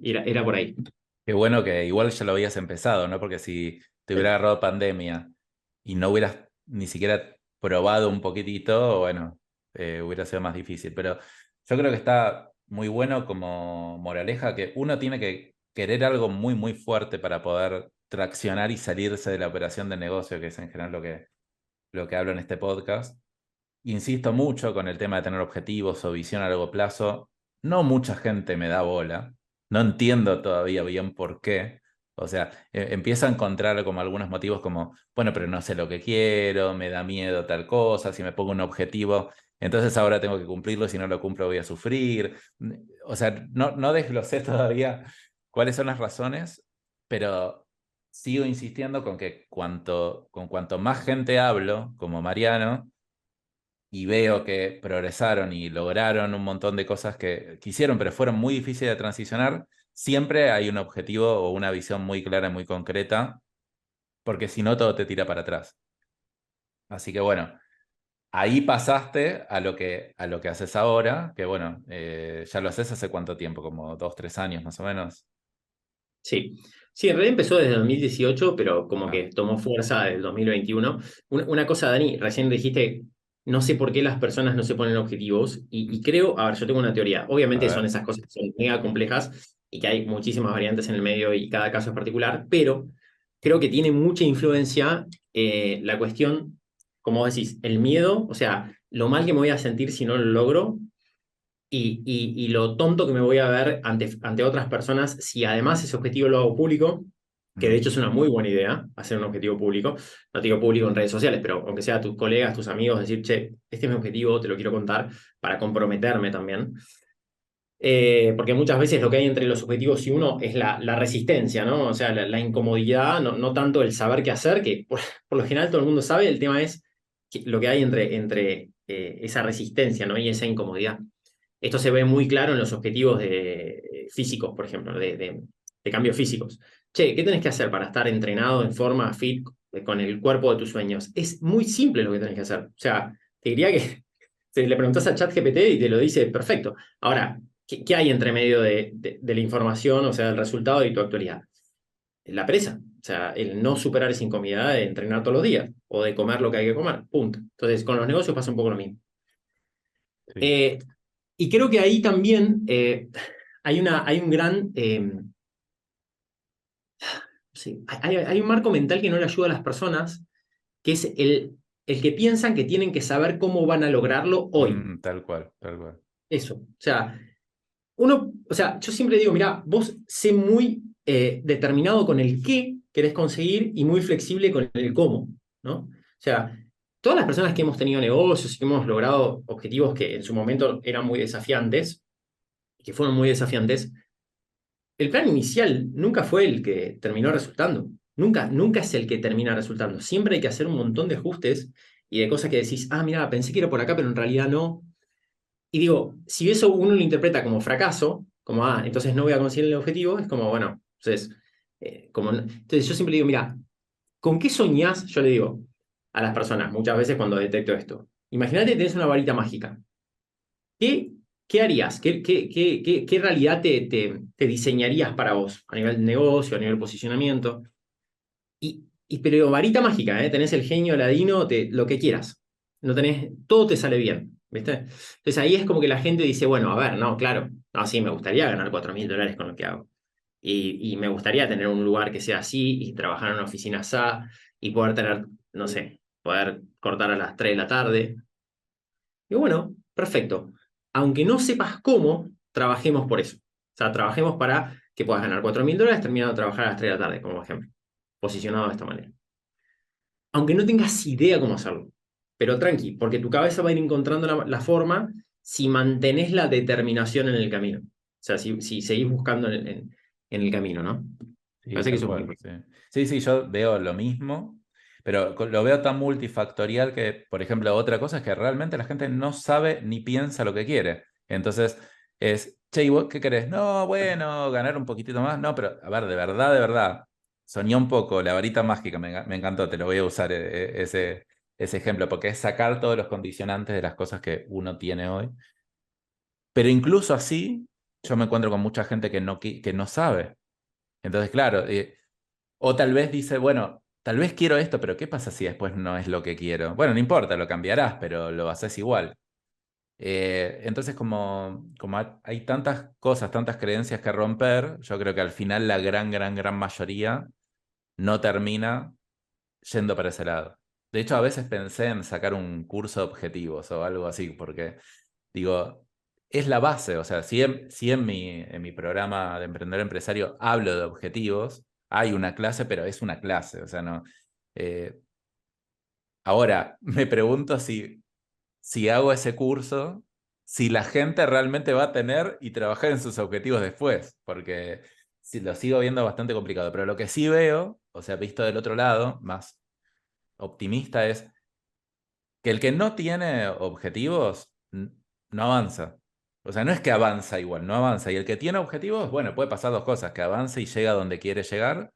Era por ahí. Qué bueno que igual ya lo habías empezado, ¿no? Porque si te hubiera Sí. agarrado pandemia y no hubieras ni siquiera probado un poquitito, bueno, hubiera sido más difícil. Pero yo creo que está muy bueno como moraleja que uno tiene que querer algo muy, muy fuerte para poder traccionar y salirse de la operación de negocio, que es en general lo que hablo en este podcast. Insisto mucho con el tema de tener objetivos o visión a largo plazo. No mucha gente me da bola. No entiendo todavía bien por qué. O sea, empiezo a encontrar como algunos motivos como, bueno, pero no sé lo que quiero, me da miedo tal cosa, si me pongo un objetivo, entonces ahora tengo que cumplirlo, si no lo cumplo voy a sufrir. O sea, no desglosé todavía cuáles son las razones, pero sigo insistiendo con que con cuanto más gente hablo, como Mariano, y veo que progresaron y lograron un montón de cosas que quisieron, pero fueron muy difíciles de transicionar, siempre hay un objetivo o una visión muy clara y muy concreta, porque si no todo te tira para atrás. Así que bueno, ahí pasaste a lo que haces ahora, que bueno, ya lo haces hace cuánto tiempo, como 2, 3 años más o menos. Sí, sí, en realidad empezó desde 2018, pero como Ah, que tomó fuerza del 2021. Una cosa, Dani, recién dijiste, no sé por qué las personas no se ponen objetivos, y creo, a ver, yo tengo una teoría. a Obviamente son ver. esas cosas que son mega complejas y que hay muchísimas variantes en el medio y cada caso es particular, pero creo que tiene mucha influencia la cuestión, como decís, el miedo, o sea, lo mal que me voy a sentir si no lo logro y lo tonto que me voy a ver ante otras personas si además ese objetivo lo hago público, que de Mm, hecho es una muy buena idea hacer un objetivo público. No te digo público en redes sociales, pero aunque sea tus colegas, tus amigos, decir, che, este es mi objetivo, te lo quiero contar para comprometerme también. Porque muchas veces lo que hay entre los objetivos y uno es la resistencia, ¿no? O sea, la incomodidad, no tanto el saber qué hacer, que por lo general todo el mundo sabe, el tema es lo que hay entre esa resistencia, ¿no? Y esa incomodidad. Esto se ve muy claro en los objetivos físicos, por ejemplo, de cambios físicos. Che, ¿qué tenés que hacer para estar entrenado en forma fit con el cuerpo de tus sueños? Es muy simple lo que tenés que hacer. O sea, te diría que si le preguntás a ChatGPT y te lo dice perfecto. Ahora, ¿qué hay entre medio de la información, o sea, del resultado y tu actualidad? La presa. O sea, el no superar esa incomodidad de entrenar todos los días o de comer lo que hay que comer. Punto. Entonces, con los negocios pasa un poco lo mismo. sí. Eh, y creo que ahí también hay un gran, sí, hay un marco mental que no le ayuda a las personas, que es el que piensan que tienen que saber cómo van a lograrlo hoy. Tal cual, tal cual. Eso. O sea, o sea, yo siempre digo, mira, vos sé muy determinado con el qué querés conseguir y muy flexible con el cómo, ¿no? O sea, todas las personas que hemos tenido negocios y que hemos logrado objetivos que en su momento eran muy desafiantes, que fueron muy desafiantes, el plan inicial nunca fue el que terminó resultando. Nunca es el que termina resultando. Siempre hay que hacer un montón de ajustes y de cosas que decís, ah, mira, pensé que era por acá, pero en realidad no. Y digo, si eso uno lo interpreta como fracaso, como, ah, entonces no voy a conseguir el objetivo, es como, bueno, entonces, entonces yo siempre digo, mira, ¿con qué soñás? Yo le digo a las personas muchas veces cuando detecto esto. Imagínate que tenés una varita mágica. ¿Qué, qué harías? ¿Qué realidad te diseñarías para vos a nivel de negocio, a nivel posicionamiento? Pero varita mágica, ¿eh? Tenés el genio ladino, lo que quieras. No tenés, todo te sale bien, ¿viste? Entonces ahí es como que la gente dice, bueno, a ver, no, claro, no, sí, me gustaría ganar $4.000 con lo que hago. Y me gustaría tener un lugar que sea así y trabajar en una oficina así y poder tener, no sé, poder cortar a las 3 de la tarde. Y bueno, perfecto. Aunque no sepas cómo, trabajemos por eso. O sea, trabajemos para que puedas ganar $4.000 terminando de trabajar a las 3 de la tarde, como ejemplo. Posicionado de esta manera. Aunque no tengas idea cómo hacerlo. Pero tranqui, porque tu cabeza va a ir encontrando la forma si mantenés la determinación en el camino. O sea, si seguís buscando en el camino, ¿no? Sí, Parece que tal eso es muy cual, importante. sí. Sí, sí, yo veo lo mismo, pero lo veo tan multifactorial que, por ejemplo, otra cosa es que realmente la gente no sabe ni piensa lo que quiere. Entonces es, che, ¿y vos qué querés? No, bueno, ganar un poquitito más. No, pero a ver, de verdad, soñé un poco, la varita mágica, me encantó, te lo voy a usar ese ejemplo, porque es sacar todos los condicionantes de las cosas que uno tiene hoy. Pero incluso así, yo me encuentro con mucha gente que no sabe. Entonces, claro, o tal vez dice, bueno, tal vez quiero esto, pero ¿qué pasa si después no es lo que quiero? Bueno, no importa, lo cambiarás, pero lo haces igual. Entonces, como hay tantas cosas, tantas creencias que romper, yo creo que al final la gran mayoría no termina yendo para ese lado. De hecho, a veces pensé en sacar un curso de objetivos o algo así, porque digo, es la base, o sea, si en mi programa de emprendedor empresario hablo de objetivos, hay una clase, pero es una clase, o sea, no. eh, Ahora, me pregunto si hago ese curso, si la gente realmente va a tener y trabajar en sus objetivos después, porque si lo sigo viendo bastante complicado. Pero lo que sí veo, o sea, visto del otro lado, más optimista, es que el que no tiene objetivos no avanza. O sea, no es que avanza igual, no avanza. Y el que tiene objetivos, bueno, puede pasar dos cosas, que avance y llega a donde quiere llegar,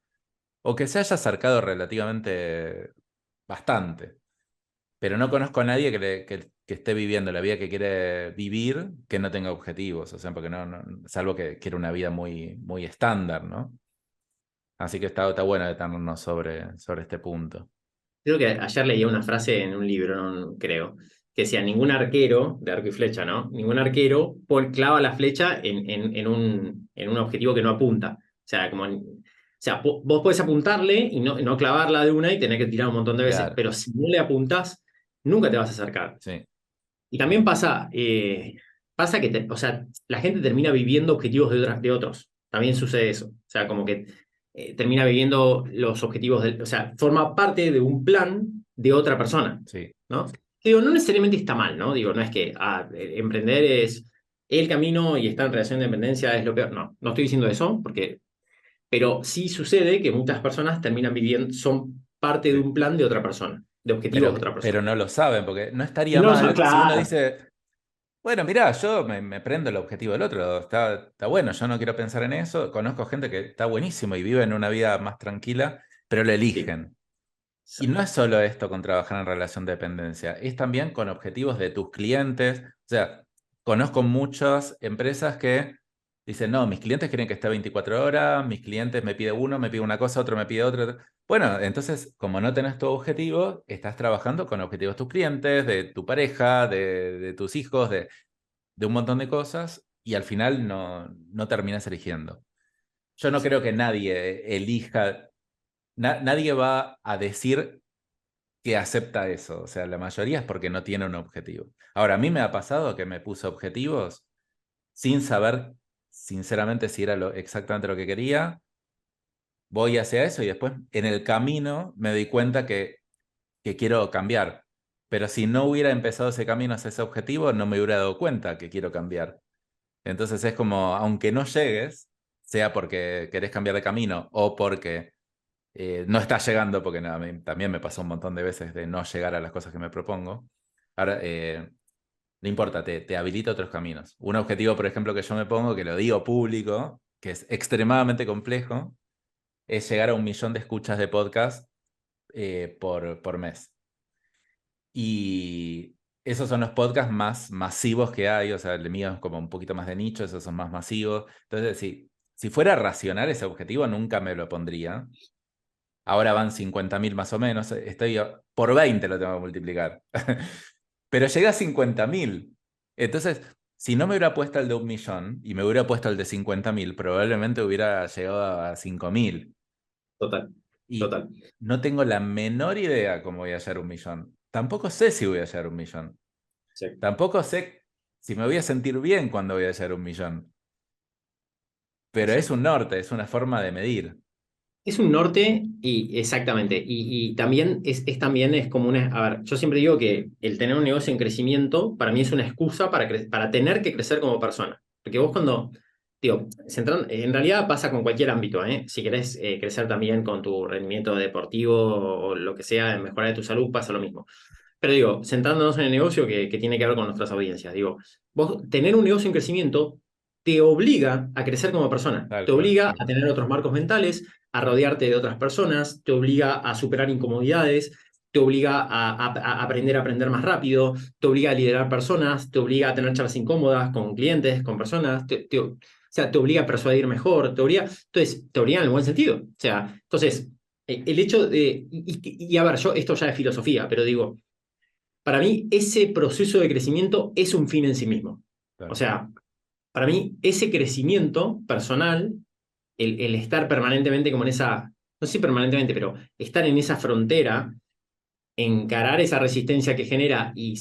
o que se haya acercado relativamente bastante. Pero no conozco a nadie que esté viviendo la vida que quiere vivir que no tenga objetivos, o sea, porque salvo que quiere una vida muy, muy estándar, ¿no? Así que está bueno detenernos sobre este punto. Creo que ayer leía una frase en un libro, creo, que decía, ningún arquero, de arco y flecha, ¿no? Ningún arquero clava la flecha en un objetivo que no apunta. O sea, vos podés apuntarle y no clavarla de una y tener que tirar un montón de veces, Claro, pero si no le apuntás, nunca te vas a acercar. sí, Y también pasa que, o sea, la gente termina viviendo objetivos de otros. También sucede eso. O sea, como que termina viviendo los objetivos o sea, forma parte de un plan de otra persona, sí. ¿no? Digo, no necesariamente está mal, ¿no? Digo, no es que emprender es el camino y estar en relación de dependencia es lo peor. No, no estoy diciendo eso, pero sí sucede que muchas personas terminan viviendo, son parte de Sí. un plan de otra persona, de objetivos de otra Pero persona. no lo saben, porque no Y estaría no lo son, mal si uno claro. dice, bueno, mirá, yo me prendo el objetivo del otro, está bueno, yo no quiero pensar en eso, conozco gente que está buenísimo y vive en una vida más tranquila, pero lo Sí. eligen. Y no es solo esto con trabajar en relación de dependencia, es también con objetivos de tus clientes. O sea, conozco muchas empresas que dicen, no, mis clientes quieren que esté 24 horas, mis clientes me pide uno, me pide una cosa, otro me pide otra. Bueno, entonces, como no tenés tu objetivo, estás trabajando con objetivos de tus clientes, de tu pareja, de tus hijos, de un montón de cosas, y al final no terminas eligiendo. Yo no creo que nadie elija, nadie va a decir que acepta eso. O sea, la mayoría es porque no tiene un objetivo. Ahora, a mí me ha pasado que me puse objetivos sin saber, sinceramente, si era exactamente lo que quería. Voy hacia eso y después en el camino me doy cuenta que quiero cambiar. Pero si no hubiera empezado ese camino hacia ese objetivo, no me hubiera dado cuenta que quiero cambiar. Entonces es como, aunque no llegues, sea porque querés cambiar de camino o porque no está llegando, porque no, a mí también me pasó un montón de veces de no llegar a las cosas que me propongo. Ahora, no importa, te habilita otros caminos. Un objetivo, por ejemplo, que yo me pongo, que lo digo público, que es extremadamente complejo, es llegar a 1 millón de escuchas de podcast por mes. Y esos son los podcasts más masivos que hay, o sea, el mío es como un poquito más de nicho, esos son más masivos. Entonces, si fuera racional ese objetivo, nunca me lo pondría. Ahora van 50.000 más o menos. Por 20 lo tengo que multiplicar. Pero llegué a 50.000. Entonces, si no me hubiera puesto el de 1 millón y me hubiera puesto el de 50.000, probablemente hubiera llegado a 5.000. Total, Y total. no tengo la menor idea cómo voy a llegar a 1 millón. Tampoco sé si voy a llegar a 1 millón. Sí. Tampoco sé si me voy a sentir bien cuando voy a llegar a 1 millón. Pero es un norte, es una forma de medir. Es un norte y exactamente. Y también es como una. A ver, yo siempre digo que el tener un negocio en crecimiento para mí es una excusa para tener que crecer como persona. Porque vos cuando. Digo, en realidad pasa con cualquier ámbito, ¿eh? Si querés crecer también con tu rendimiento deportivo o lo que sea, mejorar de tu salud, pasa lo mismo. Pero digo, centrándonos en el negocio que tiene que ver con nuestras audiencias, digo, vos tener un negocio en crecimiento te obliga a crecer como persona, Tal te cual. obliga a tener otros marcos mentales, a rodearte de otras personas, te obliga a superar incomodidades, te obliga a aprender más rápido, te obliga a liderar personas, te obliga a tener charlas incómodas con clientes, con personas, o sea, te obliga a persuadir mejor, entonces, te obliga en el buen sentido. O sea, entonces, el hecho de, y a ver, yo esto ya es filosofía, pero digo, para mí, ese proceso de crecimiento es un fin en sí mismo. O Claro. sea, para mí, ese crecimiento personal, el estar permanentemente como en esa, no sé si permanentemente, pero estar en esa frontera, encarar esa resistencia que genera y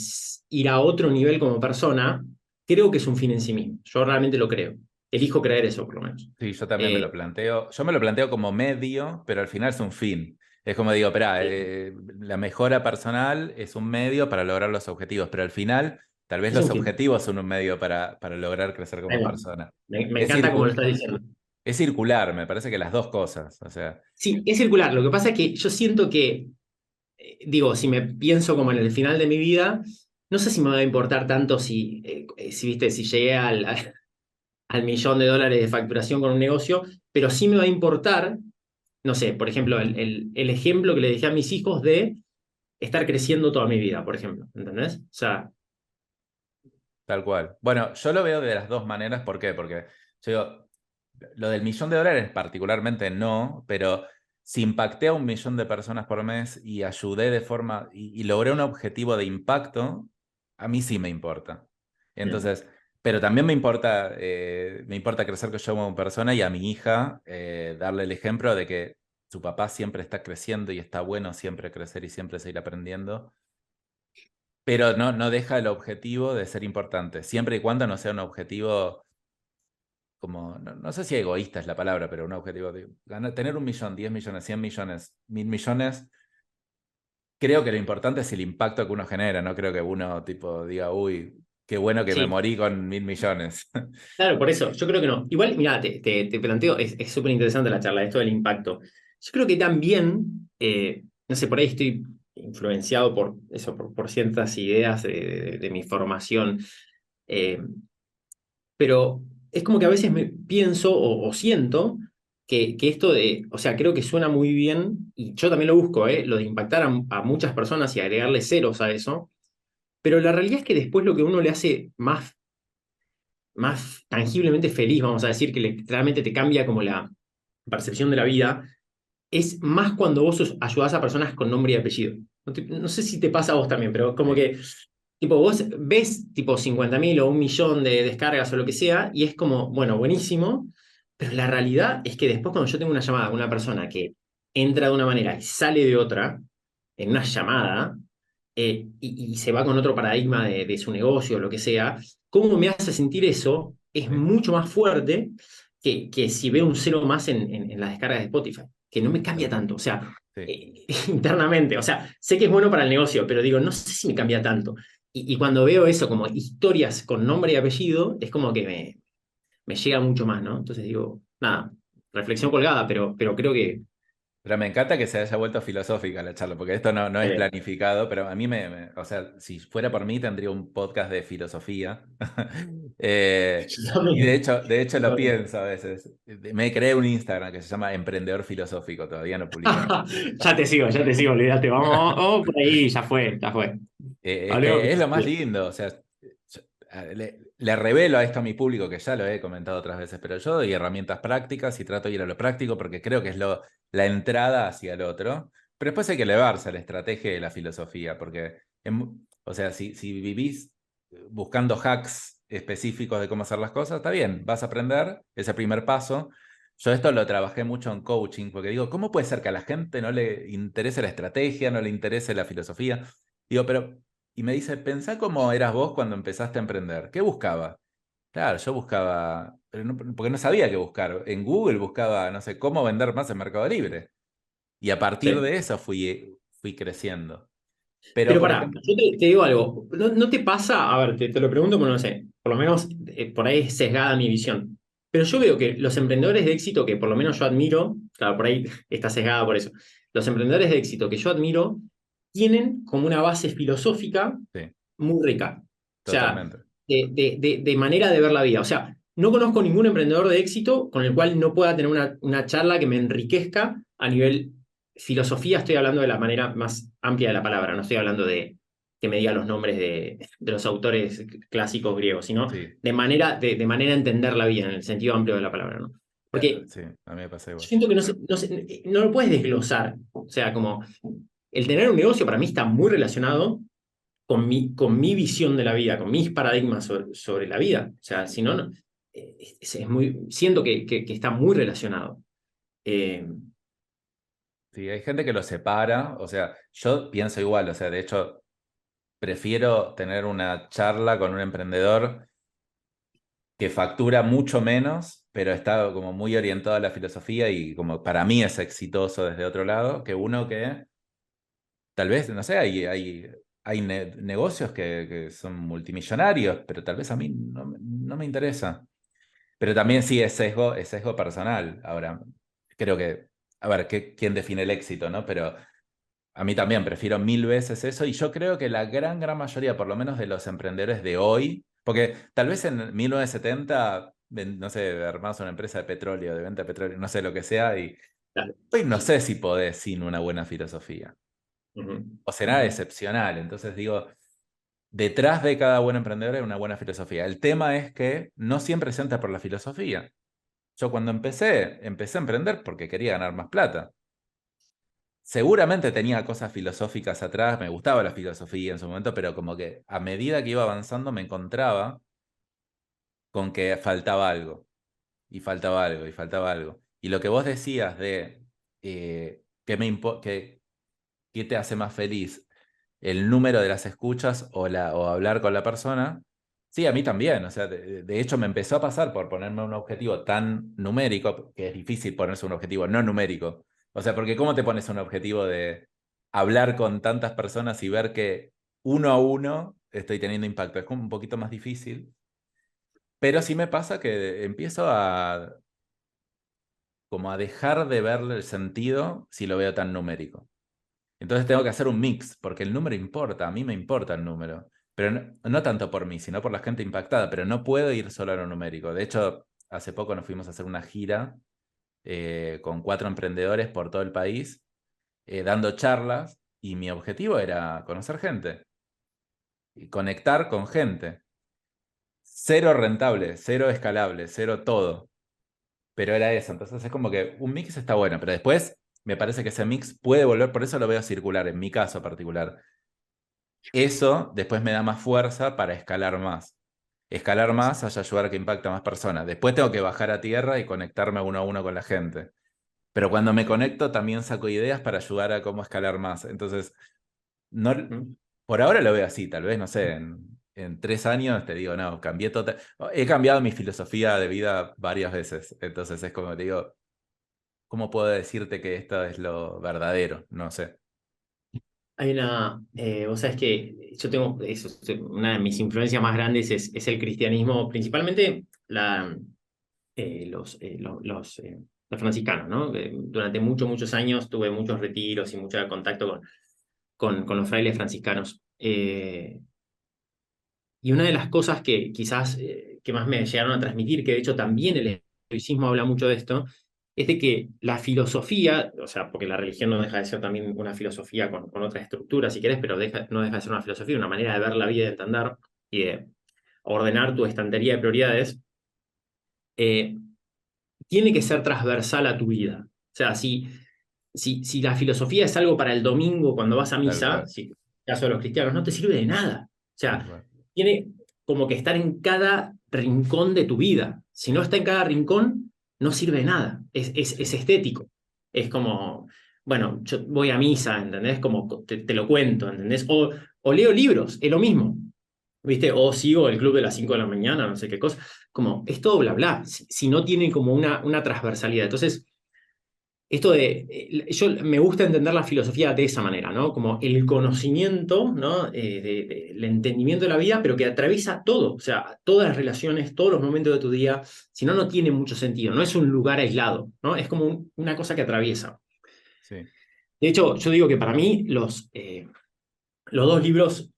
ir a otro nivel como persona, creo que es un fin en sí mismo. Yo realmente lo creo. elijo creer eso, por lo menos. Sí, yo también me Eh, lo planteo. Yo me lo planteo como medio, pero al final es un fin. Es como digo, espera, la mejora personal es un medio para lograr los objetivos, pero al final tal vez es los un fin. objetivos son un medio para lograr crecer Ahí como va. persona. Me Es, encanta como lo circu- estás diciendo. es circular, me parece que las dos cosas. O sea, Sí, es circular. Lo que pasa es que yo siento que, digo, si me pienso como en el final de mi vida, no sé si me va a importar tanto si viste, si llegué al millón de dólares de facturación con un negocio, pero sí me va a importar, no sé, por ejemplo, el ejemplo que le dejé a mis hijos de estar creciendo toda mi vida, por ejemplo, ¿entendés? O sea, tal cual. Bueno, yo lo veo de las dos maneras. ¿Por qué? Porque yo digo, lo del millón de dólares particularmente no, pero si impacté a 1 millón de personas por mes y ayudé de forma y logré un objetivo de impacto, a mí sí me importa. mm, Entonces, pero también me importa crecer que yo como persona y a mi hija darle el ejemplo de que su papá siempre está creciendo y está bueno siempre crecer y siempre seguir aprendiendo. Pero no deja el objetivo de ser importante, siempre y cuando no sea un objetivo como, no sé si egoísta es la palabra, pero un objetivo de tener 1 millón, 10 millones, 100 millones, 1000 millones. Creo que lo importante es el impacto que uno genera, no creo que uno tipo diga, uy, qué bueno que me sí, morí con 1000 millones. claro, por eso, yo creo que no. Igual, mira, te planteo, es súper interesante la charla, esto del impacto. Yo creo que también, no sé, por ahí estoy influenciado por eso, por ciertas ideas de mi formación. Eh, pero es como que a veces me pienso o siento que esto de, o sea, creo que suena muy bien, y yo también lo busco, lo de impactar a muchas personas y agregarle ceros a eso, pero la realidad es que después lo que uno le hace más tangiblemente feliz, vamos a decir, que realmente te cambia como la percepción de la vida, es más cuando vos ayudás a personas con nombre y apellido. No sé si te pasa a vos también, pero como Sí, que tipo, vos ves tipo 50.000 o 1 millón de descargas o lo que sea, y es como, bueno, buenísimo, pero la realidad es que después cuando yo tengo una llamada con una persona que entra de una manera y sale de otra, en una llamada, y se va con otro paradigma de su negocio o lo que sea, cómo me hace sentir eso es sí, mucho más fuerte que si veo un cero más en las descargas de Spotify, que no me cambia tanto, o sea, sí. internamente, o sea, sé que es bueno para el negocio, pero digo, no sé si me cambia tanto. Y cuando veo eso como historias con nombre y apellido, es como que me llega mucho más, ¿no? Entonces digo, nada, reflexión colgada, pero creo que... Pero me encanta que se haya vuelto filosófica la charla, porque esto no es eh, planificado, pero a mí o sea, si fuera por mí tendría un podcast de filosofía. yo Y también, de hecho yo lo también. pienso a veces. Me creé un Instagram que se llama Emprendedor Filosófico, todavía no publico nada. Ya te sigo, olvídate, vamos por ahí, ya fue, ya fue. Es Hablemos. que es lo más lindo, o sea, le revelo a esto a mi público, que ya lo he comentado otras veces, pero yo doy herramientas prácticas y trato de ir a lo práctico porque creo que es la entrada hacia el otro, pero después hay que elevarse a la estrategia y la filosofía, porque, o sea, si vivís buscando hacks específicos de cómo hacer las cosas, está bien, vas a aprender, ese primer paso. Yo esto lo trabajé mucho en coaching, porque digo, ¿cómo puede ser que a la gente no le interese la estrategia, no le interese la filosofía? Digo, pero y me dice, pensá cómo eras vos cuando empezaste a emprender. ¿Qué buscaba? Claro, yo buscaba, pero porque no sabía qué buscar. En Google buscaba, no sé, cómo vender más en Mercado Libre. Y a partir Sí. de eso fui creciendo. Pero, Pero por pará, ejemplo, yo te digo algo, ¿no te pasa? A ver, te lo pregunto, porque no sé, por lo menos por ahí es sesgada mi visión. Pero yo veo que los emprendedores de éxito, que por lo menos yo admiro, claro, por ahí está sesgada por eso, los emprendedores de éxito que yo admiro tienen como una base filosófica sí, muy rica. O sea, totalmente. de manera de ver la vida. O sea, no conozco ningún emprendedor de éxito con el cual no pueda tener una charla que me enriquezca a nivel filosofía. Estoy hablando de la manera más amplia de la palabra, no estoy hablando de que me diga los nombres de los autores clásicos griegos, sino Sí, de manera de entender la vida en el sentido amplio de la palabra, ¿no? Porque sí, a mí me pasa yo igual. siento que no lo puedes desglosar. O sea, como el tener un negocio para mí está muy relacionado con mi visión de la vida, con mis paradigmas sobre la vida. O sea, si no, siento que está muy relacionado. Eh, Sí, hay gente que lo separa, o sea, yo pienso igual, o sea, de hecho, prefiero tener una charla con un emprendedor que factura mucho menos, pero está como muy orientado a la filosofía y como para mí es exitoso desde otro lado, que uno que tal vez, no sé, hay negocios que son multimillonarios, pero tal vez a mí no me interesa. Pero también sí es sesgo personal. Ahora, creo que, a ver, ¿quién define el éxito, no? Pero a mí también prefiero mil veces eso y yo creo que la gran mayoría, por lo menos de los emprendedores de hoy, porque tal vez en 1970, no sé, armás una empresa de petróleo, de venta de petróleo, no sé lo que sea, y Claro. hoy no sé si podés sin una buena filosofía, Ujú, o será ujú. excepcional. Entonces digo, detrás de cada buen emprendedor hay una buena filosofía. El tema es que no siempre se entra por la filosofía. Yo cuando empecé a emprender porque quería ganar más plata. Seguramente tenía cosas filosóficas atrás, me gustaba la filosofía en su momento, pero como que a medida que iba avanzando me encontraba con que faltaba algo, y faltaba algo, y faltaba algo. Y lo que vos decías de qué te hace más feliz, el número de las escuchas o hablar con la persona, sí, a mí también. O sea, de hecho me empezó a pasar por ponerme un objetivo tan numérico, que es difícil ponerse un objetivo no numérico. O sea, porque ¿cómo te pones un objetivo de hablar con tantas personas y ver que uno a uno estoy teniendo impacto? Es como un poquito más difícil, pero sí me pasa que empiezo como a dejar de verle el sentido si lo veo tan numérico. Entonces tengo que hacer un mix, porque el número importa, a mí me importa el número, pero no tanto por mí, sino por la gente impactada, pero no puedo ir solo a lo numérico. De hecho, hace poco nos fuimos a hacer una gira con 4 emprendedores por todo el país, dando charlas, y mi objetivo era conocer gente y conectar con gente. Cero rentable, cero escalable, cero todo. Pero era eso, entonces es como que un mix está bueno, pero después me parece que ese mix puede volver, por eso lo veo circular, en mi caso particular. Eso después me da más fuerza para escalar más. Escalar más haya ayudar a que impacte a más personas. Después tengo que bajar a tierra y conectarme uno a uno con la gente. Pero cuando me conecto también saco ideas para ayudar a cómo escalar más. Entonces, no, Ujú. por ahora lo veo así, tal vez, no sé, en 3 años te digo, no, cambié total. He cambiado mi filosofía de vida varias veces. Entonces es como te digo, ¿cómo puedo decirte que esto es lo verdadero? No sé. Vos sabés que yo tengo, una de mis influencias más grandes es el cristianismo, principalmente los franciscanos, ¿no? Durante muchos años tuve muchos retiros y mucho contacto con los frailes franciscanos. Y una de las cosas que quizás que más me llegaron a transmitir, que de hecho también el estoicismo habla mucho de esto, es de que la filosofía, o sea, porque la religión no deja de ser también una filosofía con otra estructura, si querés, pero no deja de ser una filosofía, una manera de ver la vida, de entender y de ordenar tu estantería de prioridades, eh, tiene que ser transversal a tu vida. O sea, si la filosofía es algo para el domingo cuando vas a Tal misa, cual, si en el caso de los cristianos, no te sirve de nada. O tal sea, cual. tiene como que estar en cada rincón de tu vida. Si no está en cada rincón, no sirve de nada. Es Sí, estético. Es como, bueno, yo voy a misa, ¿entendés? Como te lo cuento, ¿entendés? O leo libros, es lo mismo. ¿Viste? O sigo el club de las 5 de la mañana, no sé qué cosa. Como, es todo bla bla. Si no tiene como una transversalidad. Entonces, esto yo me gusta entender la filosofía de esa manera, ¿no? Como el conocimiento, ¿no? El entendimiento de la vida, pero que atraviesa todo, o sea, todas las relaciones, todos los momentos de tu día, si no, no tiene mucho sentido, no es un lugar aislado, ¿no? Es como una cosa que atraviesa. sí, De hecho, yo digo que para mí los dos libros,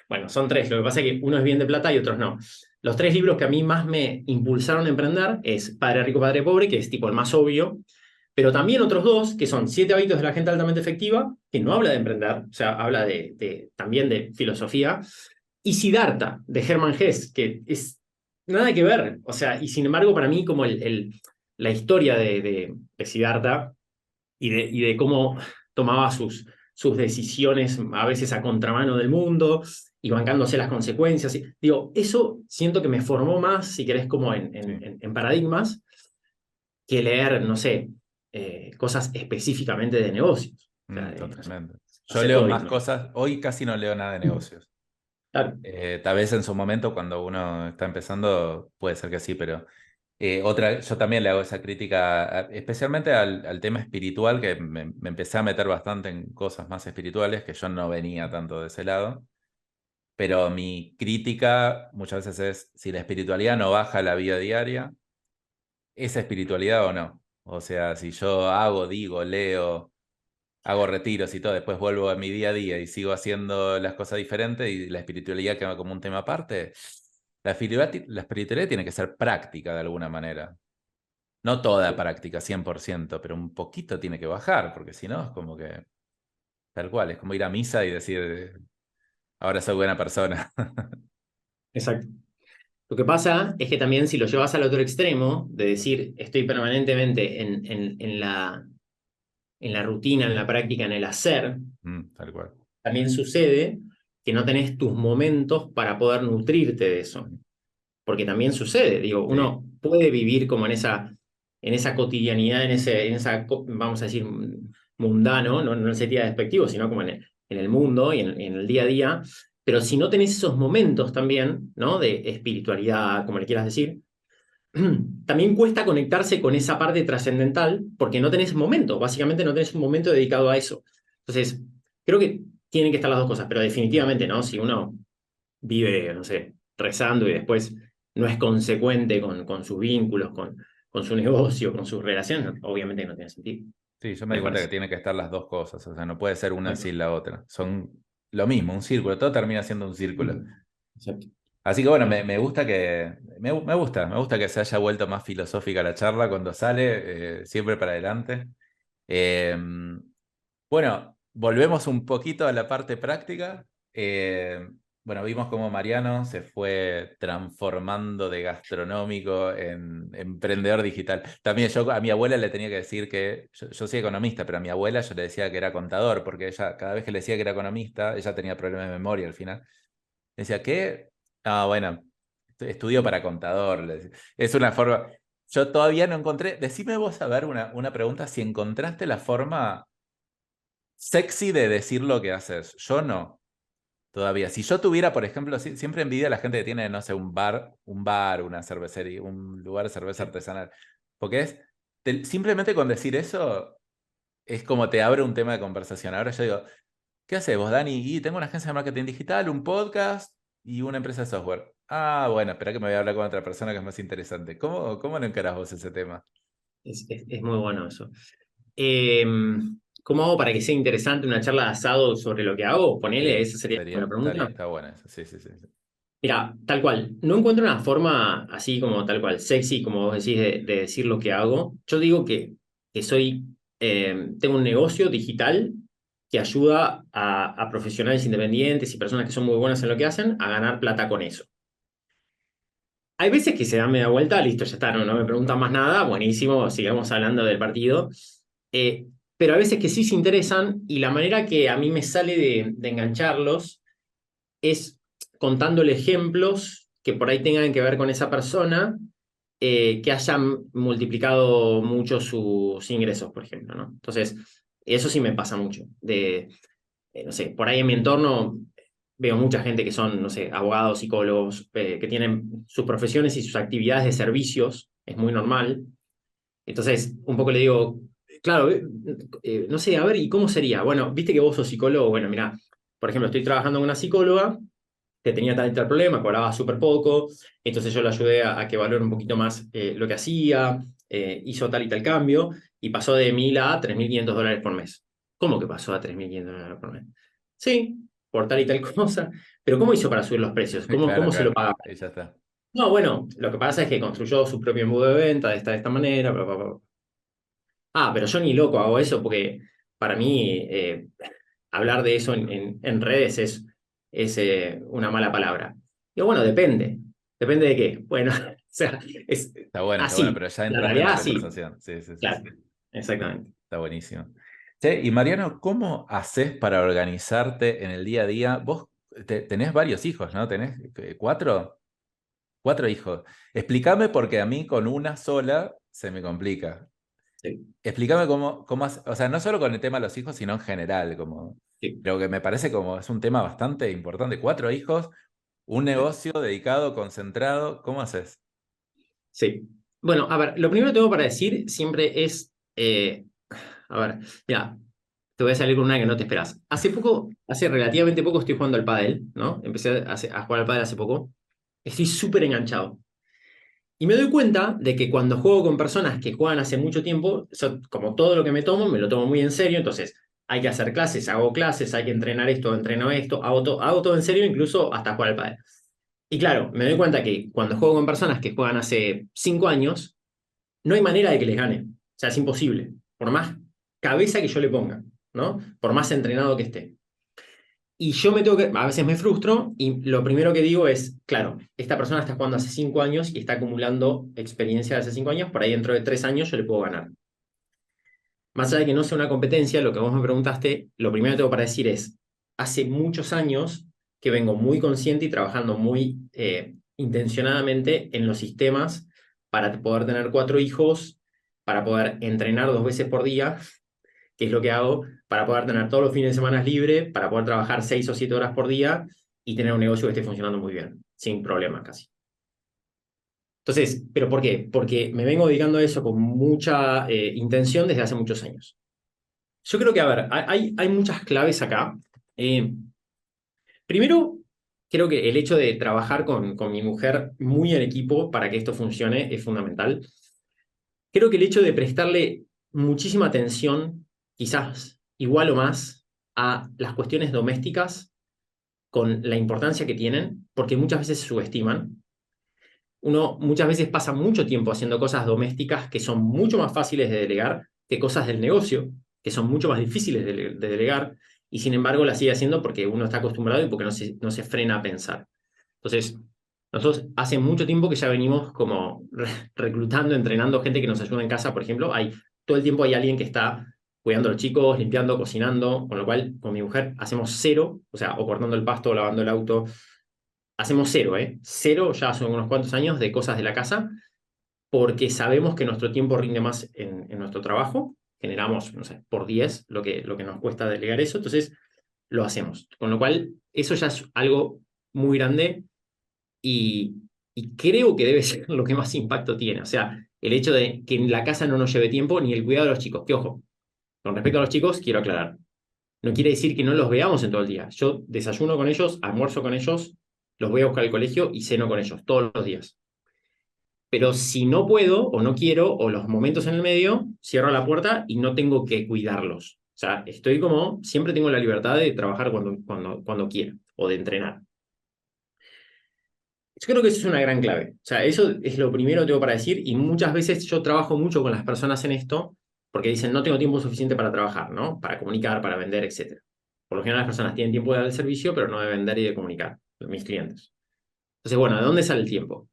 bueno, son tres, lo que pasa es que uno es Bien de Plata y otros no. Los tres libros que a mí más me impulsaron a emprender es Padre Rico, Padre Pobre, que es tipo el más obvio, pero también otros dos, que son Siete hábitos de la gente altamente efectiva, que no habla de emprender, o sea, habla también de filosofía, y Siddhartha, de Hermann Hesse, que es nada que ver, o sea, y sin embargo para mí como la historia de Siddhartha y de cómo tomaba sus decisiones a veces a contramano del mundo y bancándose las consecuencias. Digo, eso siento que me formó más, si querés, como en, sí. en, en paradigmas, que leer, no sé, cosas específicamente de negocios. O sea, no sé, Totalmente. Yo hacer leo todo más bien, ¿no? cosas. Hoy casi no leo nada de negocios. Claro, Tal vez en su momento, cuando uno está empezando, puede ser que sí, pero yo también le hago esa crítica, especialmente al tema espiritual, que me empecé a meter bastante en cosas más espirituales, que yo no venía tanto de ese lado. Pero mi crítica muchas veces es si la espiritualidad no baja a la vida diaria, ¿es espiritualidad o no? O sea, si yo hago, digo, leo, hago retiros y todo, después vuelvo a mi día a día y sigo haciendo las cosas diferentes y la espiritualidad queda como un tema aparte, la espiritualidad tiene que ser práctica de alguna manera. No toda sí, práctica, 100%, pero un poquito tiene que bajar, porque si no es como que, tal cual, es como ir a misa y decir, ahora soy buena persona. exacto. Lo que pasa es que también si lo llevas al otro extremo, de decir estoy permanentemente en la rutina, en la práctica, en el hacer, Tal cual. también sucede que no tenés tus momentos para poder nutrirte de eso. Porque también sucede, digo, Sí, uno puede vivir como en esa cotidianidad, vamos a decir, mundano, no en el sentido despectivo, sino como en el mundo y en el día a día, pero si no tenés esos momentos también, ¿no? De espiritualidad, como le quieras decir, también cuesta conectarse con esa parte trascendental porque no tenés momento, básicamente no tenés un momento dedicado a eso. Entonces, creo que tienen que estar las dos cosas, pero definitivamente, ¿no? Si uno vive, no sé, rezando y después no es consecuente con sus vínculos, con su negocio, con sus relaciones, obviamente no tiene sentido, sí, yo me me di cuenta que parece. tiene que estar las dos cosas, o sea, no puede ser una Exacto. sin la otra. Son lo mismo, un círculo, todo termina siendo un círculo. Exacto. Así que bueno, me gusta me gusta que se haya vuelto más filosófica la charla cuando sale, siempre para adelante. Eh, bueno, volvemos un poquito a la parte práctica. Bueno, vimos cómo Mariano se fue transformando de gastronómico en emprendedor digital. También yo a mi abuela le tenía que decir que, yo soy economista, pero a mi abuela yo le decía que era contador, porque ella, cada vez que le decía que era economista, ella tenía problemas de memoria al final. Decía, ¿qué? Ah, bueno, estudio para contador. Le decía. Es una forma. Yo todavía no encontré. Decime vos a ver una pregunta, si encontraste la forma sexy de decir lo que haces. Yo no, todavía. Si yo tuviera, por ejemplo, siempre envidia a la gente que tiene, no sé, un bar, una cervecería, un lugar de cerveza Sí. artesanal. Porque simplemente con decir eso es como te abre un tema de conversación. Ahora yo digo, ¿qué haces vos, Dani? Y tengo una agencia de marketing digital, un podcast y una empresa de software. Ah, bueno, espera que me voy a hablar con otra persona que es más interesante. ¿Cómo lo encarás vos ese tema? Es muy bueno eso. Eh, ¿Cómo hago para que sea interesante una charla de asado sobre lo que hago? Ponele, Sí, esa sería una pregunta. está buena eso. Sí, sí, sí. Sí. Mira, tal cual, no encuentro una forma así como tal cual, sexy, como vos decís, de decir lo que hago. Yo digo que tengo un negocio digital que ayuda a profesionales independientes y personas que son muy buenas en lo que hacen a ganar plata con eso. Hay veces que se dan media vuelta, listo, ya está, no me preguntan más nada, buenísimo, sigamos hablando del partido. Eh, pero a veces que sí se interesan y la manera que a mí me sale de engancharlos es contándole ejemplos que por ahí tengan que ver con esa persona, que hayan multiplicado mucho sus ingresos, por ejemplo, ¿no? Entonces, eso sí me pasa mucho. No sé, por ahí en mi entorno veo mucha gente que son, no sé, abogados, psicólogos, que tienen sus profesiones y sus actividades de servicios, es muy normal. Entonces, un poco le digo, claro, no sé, a ver, ¿y cómo sería? Bueno, viste que vos sos psicólogo, bueno, mira, por ejemplo, estoy trabajando con una psicóloga que tenía tal y tal problema, cobraba súper poco, entonces yo le ayudé a que valore un poquito más lo que hacía, hizo tal y tal cambio, y pasó de 1.000 a $3.500 por mes. ¿Cómo que pasó a $3.500 por mes? Sí, por tal y tal cosa, pero ¿cómo hizo para subir los precios? Claro, ¿Cómo se lo claro. pagaba? Y ya está. No, bueno, lo que pasa es que construyó su propio embudo de venta de esta manera, bla, bla, bla. Ah, pero yo ni loco hago eso porque para mí hablar de eso en redes es una mala palabra. Y bueno, depende. ¿Depende de qué? Bueno, o sea, es Está bueno, así. pero ya La entraste en la realidad, sí. conversación. Sí, sí, sí, Claro, sí. exactamente. Está buenísimo. Che, y Mariano, ¿cómo haces para organizarte en el día a día? Vos tenés varios hijos, ¿no? ¿Tenés cuatro? Cuatro hijos. Explícame porque a mí con una sola se me complica. Sí. Explícame o sea, no solo con el tema de los hijos, sino en general, como... Sí, Lo que me parece como es un tema bastante importante. 4 hijos, un sí. negocio dedicado, concentrado. ¿Cómo haces? Sí. Bueno, a ver, lo primero que tengo para decir siempre es, a ver, mira, te voy a salir con una que no te esperas. Hace relativamente poco estoy jugando al pádel, ¿no? Empecé a jugar al pádel hace poco. Estoy súper enganchado. Y me doy cuenta de que cuando juego con personas que juegan hace mucho tiempo, como todo lo que me lo tomo muy en serio, entonces hay que hacer clases, hago clases, hay que entrenar esto, entreno esto, hago todo en serio, incluso hasta jugar al pádel. Y claro, me doy cuenta que cuando juego con personas que juegan hace 5 años, no hay manera de que les gane. O sea, es imposible. Por más cabeza que yo le ponga, ¿no? Por más entrenado que esté. Y yo a veces me frustro y lo primero que digo es, claro, esta persona está jugando hace 5 años y está acumulando experiencia de hace 5 años, por ahí dentro de 3 años yo le puedo ganar. Más allá de que no sea una competencia, lo que vos me preguntaste, lo primero que tengo para decir es, hace muchos años que vengo muy consciente y trabajando muy intencionadamente en los sistemas para poder tener 4 hijos, para poder entrenar 2 veces por día, que es lo que hago, para poder tener todos los fines de semana libre, para poder trabajar 6 o 7 horas por día y tener un negocio que esté funcionando muy bien, sin problemas casi. Entonces, ¿pero por qué? Porque me vengo dedicando a eso con mucha intención desde hace muchos años. Yo creo que, a ver, hay muchas claves acá. Eh, Primero, creo que el hecho de trabajar con mi mujer muy en equipo para que esto funcione es fundamental. Creo que el hecho de prestarle muchísima atención, quizás igual o más, a las cuestiones domésticas con la importancia que tienen, porque muchas veces se subestiman. Uno muchas veces pasa mucho tiempo haciendo cosas domésticas que son mucho más fáciles de delegar que cosas del negocio, que son mucho más difíciles de delegar, y sin embargo las sigue haciendo porque uno está acostumbrado y porque no se frena a pensar. Entonces, nosotros hace mucho tiempo que ya venimos como reclutando, entrenando gente que nos ayuda en casa, por ejemplo. Todo el tiempo hay alguien que está cuidando a los chicos, limpiando, cocinando, con lo cual con mi mujer hacemos cero, o sea, o cortando el pasto, o lavando el auto, hacemos cero, ¿eh? Cero ya hace unos cuantos años de cosas de la casa, porque sabemos que nuestro tiempo rinde más en nuestro trabajo. Generamos, no sé, por 10 lo que nos cuesta delegar eso, entonces lo hacemos. Con lo cual, eso ya es algo muy grande y, y creo que debe ser lo que más impacto tiene. O sea, el hecho de que en la casa no nos lleve tiempo ni el cuidado de los chicos. Que ojo, con respecto a los chicos, quiero aclarar. No quiere decir que no los veamos en todo el día. Yo desayuno con ellos, almuerzo con ellos, los voy a buscar al colegio y ceno con ellos todos los días. Pero si no puedo o no quiero, o los momentos en el medio, cierro la puerta y no tengo que cuidarlos. O sea, siempre tengo la libertad de trabajar cuando quiera o de entrenar. Yo creo que eso es una gran clave. O sea, eso es lo primero que tengo para decir y muchas veces yo trabajo mucho con las personas en esto porque dicen no tengo tiempo suficiente para trabajar, ¿no? Para comunicar, para vender, etcétera. Por lo general las personas tienen tiempo de dar el servicio, pero no de vender y de comunicar, mis clientes. Entonces, bueno, ¿de dónde sale el tiempo?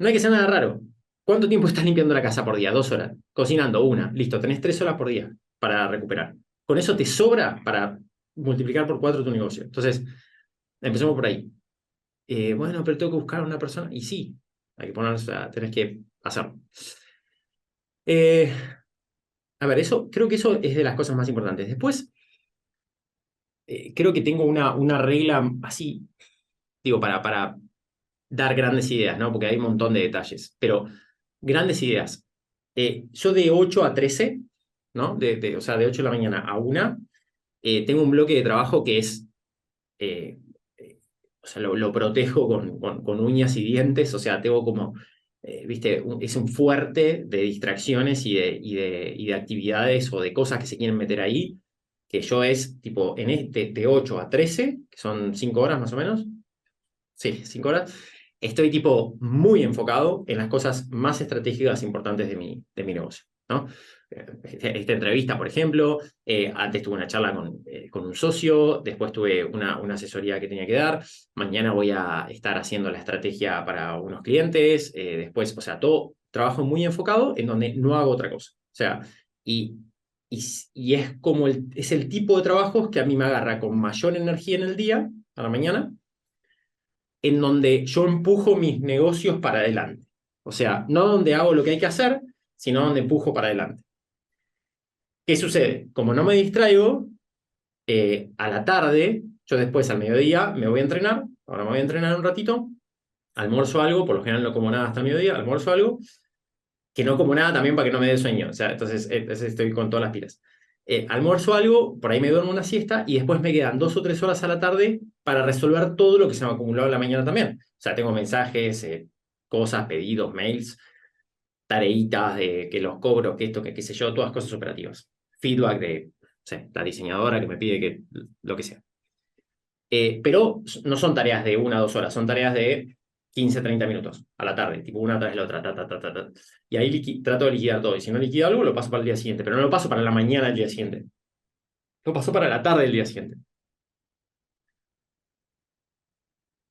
No hay que ser nada raro. ¿Cuánto tiempo estás limpiando la casa por día? 2 horas. Cocinando, una. Listo, tenés 3 horas por día para recuperar. Con eso te sobra para multiplicar por 4 tu negocio. Entonces, empecemos por ahí. Bueno, pero tengo que buscar a una persona. Y sí, hay que ponerse, tenés que hacerlo. Eh, a ver, creo que eso es de las cosas más importantes. Después, creo que tengo una regla así, digo, para dar grandes ideas, ¿no? Porque hay un montón de detalles. Pero grandes ideas. Yo de 8 a 13, ¿no? O sea, de 8 de la mañana a 1, tengo un bloque de trabajo que es, eh, o sea, lo protejo con uñas y dientes, o sea, tengo como, viste, es un fuerte de distracciones y de actividades o de cosas que se quieren meter ahí, que yo es tipo, de 8 a 13, que son 5 horas más o menos, sí, 5 horas. Estoy tipo muy enfocado en las cosas más estratégicas e importantes de mi negocio, ¿no? Esta entrevista, por ejemplo, antes tuve una charla con un socio, después tuve una asesoría que tenía que dar, mañana voy a estar haciendo la estrategia para unos clientes, después, o sea, todo trabajo muy enfocado en donde no hago otra cosa. O sea, y, y es como es el tipo de trabajos que a mí me agarra con mayor energía en el día, a la mañana, en donde yo empujo mis negocios para adelante. O sea, no donde hago lo que hay que hacer, sino donde empujo para adelante. ¿Qué sucede? Como no me distraigo, A la tarde, yo después al mediodía me voy a entrenar, ahora me voy a entrenar un ratito, almuerzo algo, por lo general no como nada hasta el mediodía, almuerzo algo, que no como nada también para que no me dé sueño, o sea, entonces estoy con todas las pilas. Almuerzo algo, por ahí me duermo una siesta y después me quedan 2 o 3 horas a la tarde para resolver todo lo que se me ha acumulado en la mañana también. O sea, tengo mensajes, cosas, pedidos, mails, tareitas de que los cobro, que esto, que qué sé yo, todas cosas operativas. Feedback de, no sé, la diseñadora que me pide que lo que sea. Pero no son tareas de 1 o 2 horas, son tareas de 15 o 30 minutos a la tarde, tipo una tras la otra, ta, ta, ta, ta, ta. Y ahí trato de liquidar todo. Y si no liquido algo, lo paso para el día siguiente. Pero no lo paso para la mañana del día siguiente. Lo paso para la tarde del día siguiente.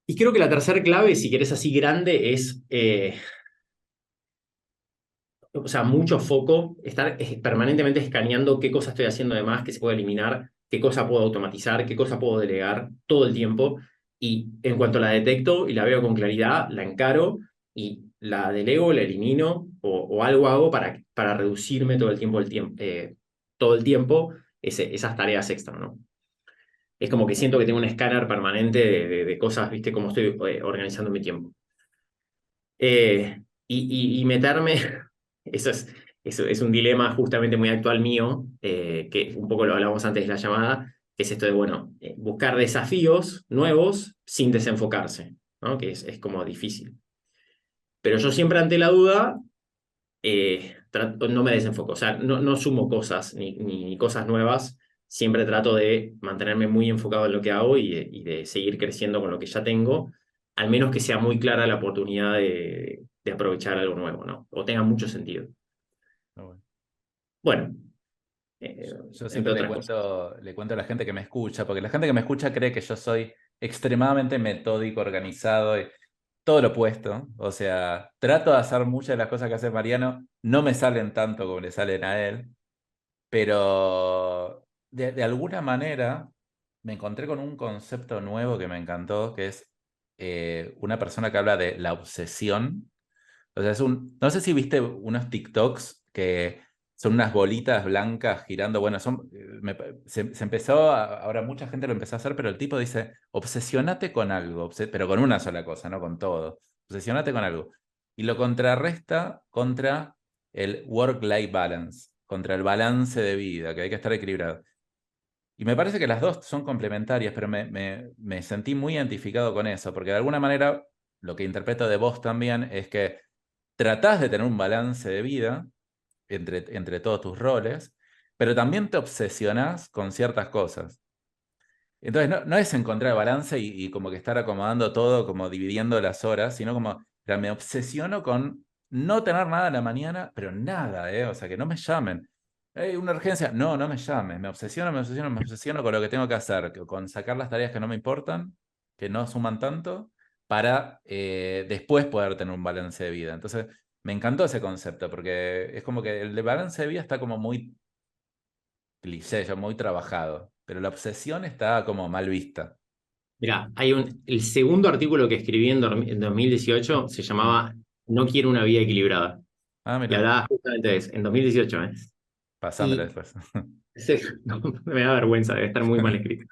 Y creo que la tercera clave, si querés así grande, es, o sea, mucho foco, estar permanentemente escaneando qué cosa estoy haciendo de más, qué se puede eliminar, qué cosa puedo automatizar, qué cosa puedo delegar todo el tiempo. Y en cuanto la detecto y la veo con claridad, la encaro y la delego, la elimino o algo hago para reducirme todo el tiempo esas tareas extra, ¿no? Es como que siento que tengo un escáner permanente de cosas, ¿viste? Cómo estoy organizando mi tiempo. Y meterme, eso es un dilema justamente muy actual mío, que un poco lo hablamos antes de la llamada, que es esto de, bueno, buscar desafíos nuevos sin desenfocarse, ¿no? Que es como difícil. Pero yo siempre ante la duda no me desenfoco, o sea, no sumo cosas ni cosas nuevas, siempre trato de mantenerme muy enfocado en lo que hago y de seguir creciendo con lo que ya tengo, al menos que sea muy clara la oportunidad de aprovechar algo nuevo, ¿no? O tenga mucho sentido. Muy bueno. Bueno, eh, Yo entre siempre otras cosas. le cuento a la gente que me escucha, porque la gente que me escucha cree que yo soy extremadamente metódico, organizado, y todo lo opuesto. O sea, trato de hacer muchas de las cosas que hace Mariano, no me salen tanto como le salen a él, pero de alguna manera me encontré con un concepto nuevo que me encantó, que es una persona que habla de la obsesión. O sea, no sé si viste unos TikToks que son unas bolitas blancas girando. Bueno, se empezó, ahora mucha gente lo empezó a hacer, pero el tipo dice, obsesionate con algo, pero con una sola cosa, no con todo. Obsesionate con algo. Y lo contrarresta contra el work-life balance, contra el balance de vida, que hay que estar equilibrado. Y me parece que las dos son complementarias, pero me sentí muy identificado con eso, porque de alguna manera lo que interpreto de vos también es que tratás de tener un balance de vida entre todos tus roles, pero también te obsesionás con ciertas cosas. Entonces, no es encontrar balance y como que estar acomodando todo, como dividiendo las horas, sino como, mira, me obsesiono con no tener nada en la mañana, pero nada, ¿eh? O sea, que no me llamen. ¿Hay una urgencia? No, no me llames. Me obsesiono con lo que tengo que hacer, con sacar las tareas que no me importan, que no suman tanto, para después poder tener un balance de vida. Entonces, me encantó ese concepto, porque es como que el de balance de vida está como muy cliché, ya muy trabajado, pero la obsesión está como mal vista. Mira, el segundo artículo que escribí en 2018 se Mm. llamaba No quiero una vida equilibrada. Ah, Y mira, hablaba justamente de eso, en 2018, ¿eh? pasámela Y después. no, me da vergüenza, debe estar muy mal escrito.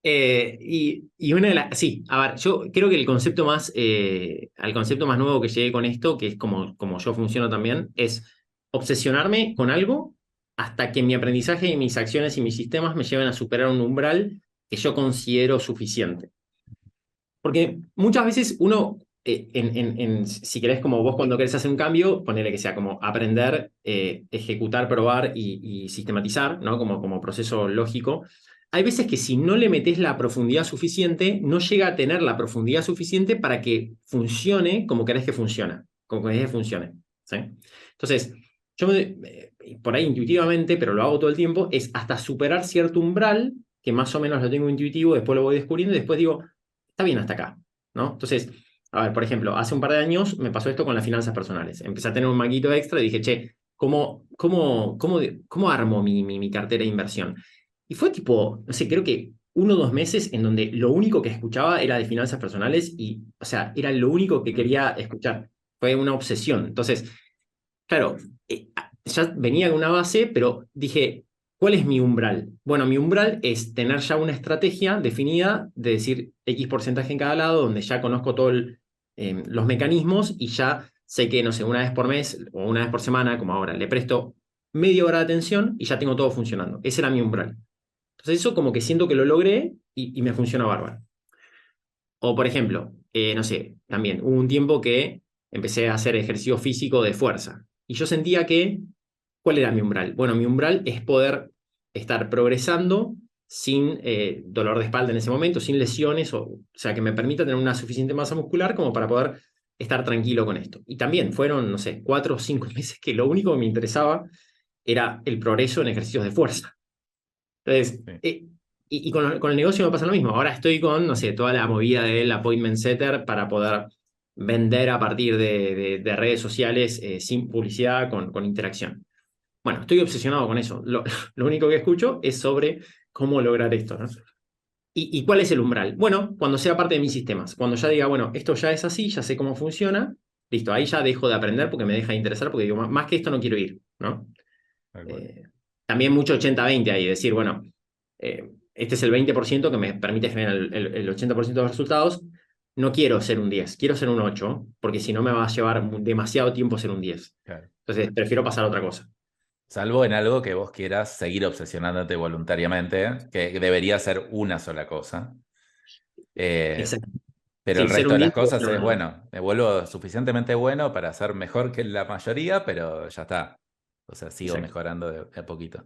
Y una de las. Sí, a ver, yo creo que al concepto más nuevo que llegué con esto, que es como yo funciono también, es obsesionarme con algo hasta que mi aprendizaje y mis acciones y mis sistemas me lleven a superar un umbral que yo considero suficiente. Porque muchas veces uno, si querés, como vos cuando querés hacer un cambio, ponele que sea como aprender, ejecutar, probar y sistematizar, ¿no? Como proceso lógico. Hay veces que si no le metés la profundidad suficiente, no llega a tener la profundidad suficiente para que funcione como querés que funcione, como querés que funcione, ¿sí? Entonces, por ahí intuitivamente, pero lo hago todo el tiempo, es hasta superar cierto umbral, que más o menos lo tengo intuitivo, después lo voy descubriendo y después digo, está bien hasta acá, ¿no? Entonces, a ver, por ejemplo, hace un par de años me pasó esto con las finanzas personales. Empecé a tener un manguito extra y dije, che, ¿cómo armo mi cartera de inversión? Y fue tipo, no sé, creo que 1 o 2 meses en donde lo único que escuchaba era de finanzas personales y, o sea, era lo único que Mm. quería escuchar. Fue una obsesión. Entonces, claro, ya venía con una base, pero dije, ¿Cuál es mi umbral? Bueno, mi umbral es tener ya una estrategia definida de decir X porcentaje en cada lado, donde ya conozco todos los mecanismos y ya sé que, no sé, una vez por mes o una vez por semana, como ahora, le presto media hora de atención y ya tengo todo funcionando. Ese era mi umbral. Entonces eso como que siento que lo logré y me funciona bárbaro. O por ejemplo, no sé, también hubo un tiempo que empecé a hacer ejercicio físico de fuerza y yo sentía que, ¿cuál era mi umbral? Bueno, mi umbral es poder estar progresando sin dolor de espalda en ese momento, sin lesiones, o sea, que me permita tener una suficiente masa muscular como para poder estar tranquilo con esto. Y también fueron, no sé, 4 o 5 meses que lo único que me interesaba era el progreso en ejercicios de fuerza. Entonces, Sí. y con el negocio me pasa lo mismo. Ahora estoy con, no sé, toda la movida del appointment setter para poder vender a partir de redes sociales sin publicidad, con interacción. Bueno, estoy obsesionado con eso. Lo único que escucho es sobre cómo lograr esto, ¿no? ¿Y cuál es el umbral? Bueno, cuando sea parte de mis sistemas. Cuando ya diga, bueno, esto ya es así, ya sé cómo funciona, listo, ahí ya dejo de aprender porque me deja de interesar, porque digo, más que esto no quiero ir, ¿no? Tal cual. Eh, También mucho 80-20 ahí, decir, bueno, este es el 20% que me permite generar el 80% de los resultados. No quiero ser un 10, quiero ser un 8, porque si no me va a llevar demasiado tiempo ser un 10. Claro. Entonces, prefiero pasar a otra cosa. Salvo en algo que vos quieras seguir obsesionándote voluntariamente, que debería ser una sola cosa. Eh, Exacto. pero Sí, el ser resto un de las 10, cosas pero es, nada. bueno, me vuelvo suficientemente bueno para ser mejor que la mayoría, pero ya está. O sea, sigo Exacto. mejorando de a poquito.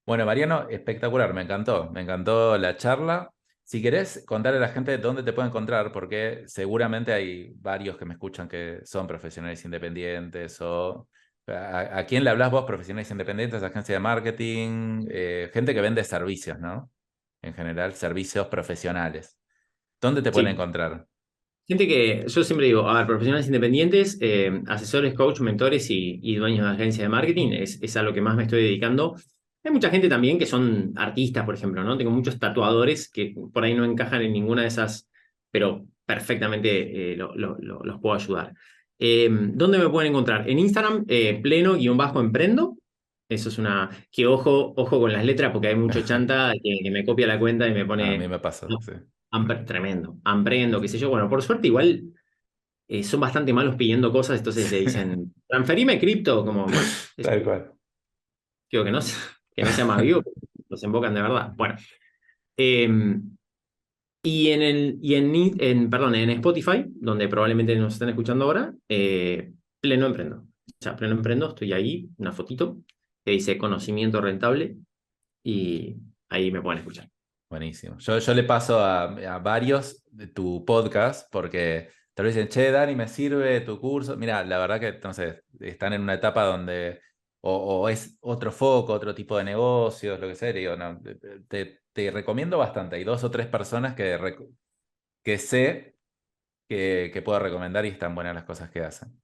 Bueno, Mariano, espectacular, me encantó la charla. Si querés contarle a la gente dónde te puede encontrar, porque seguramente hay varios que me escuchan que son profesionales independientes o... ¿A quién le hablas vos, profesionales independientes, agencia de marketing, gente que vende servicios, ¿no? En general, servicios profesionales. ¿Dónde te pueden Sí. encontrar? Gente que, yo siempre digo, a ver, profesionales independientes, asesores, coach, mentores y dueños de agencias de marketing, es a lo que más me estoy dedicando. Hay mucha gente también que son artistas, por ejemplo, ¿no? Tengo muchos tatuadores que por ahí no encajan en ninguna de esas, pero perfectamente los puedo ayudar. ¿Dónde me pueden encontrar? En Instagram, pleno-emprendo. Eso es una... Que ojo con las letras porque hay mucho chanta que me copia la cuenta y me A mí pone... me pasó, no, sí. Tremendo, Amprendo, qué sé yo. Bueno, por suerte igual son bastante malos pidiendo cosas, entonces le dicen, transferime cripto, como, bueno, eso, Tal cual. digo que no, que no sea más vivo, los invocan de verdad. Bueno, eh, perdón, en Spotify, donde probablemente nos estén escuchando ahora, Pleno Emprendo. O sea, Pleno Emprendo, estoy ahí, una fotito que dice conocimiento rentable y ahí me pueden escuchar. Buenísimo. Yo le paso a varios de tu podcast porque tal vez dicen, che, Dani, me sirve tu curso. Mira, la verdad que entonces están en una etapa donde o es otro foco, otro tipo de negocios, lo que sea. Y digo, no, te recomiendo bastante. Hay dos o tres personas que sé que puedo recomendar y están buenas las cosas que hacen. Bueno,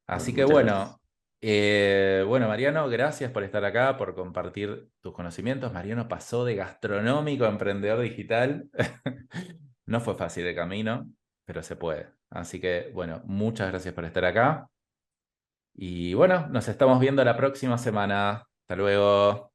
Así que muchas gracias. bueno, Mariano, gracias por estar acá, por compartir tus conocimientos. Mariano pasó de gastronómico a emprendedor digital. No fue fácil el camino, pero se puede. Así que, bueno, muchas gracias por estar acá. Y bueno, nos estamos viendo la próxima semana. Hasta luego.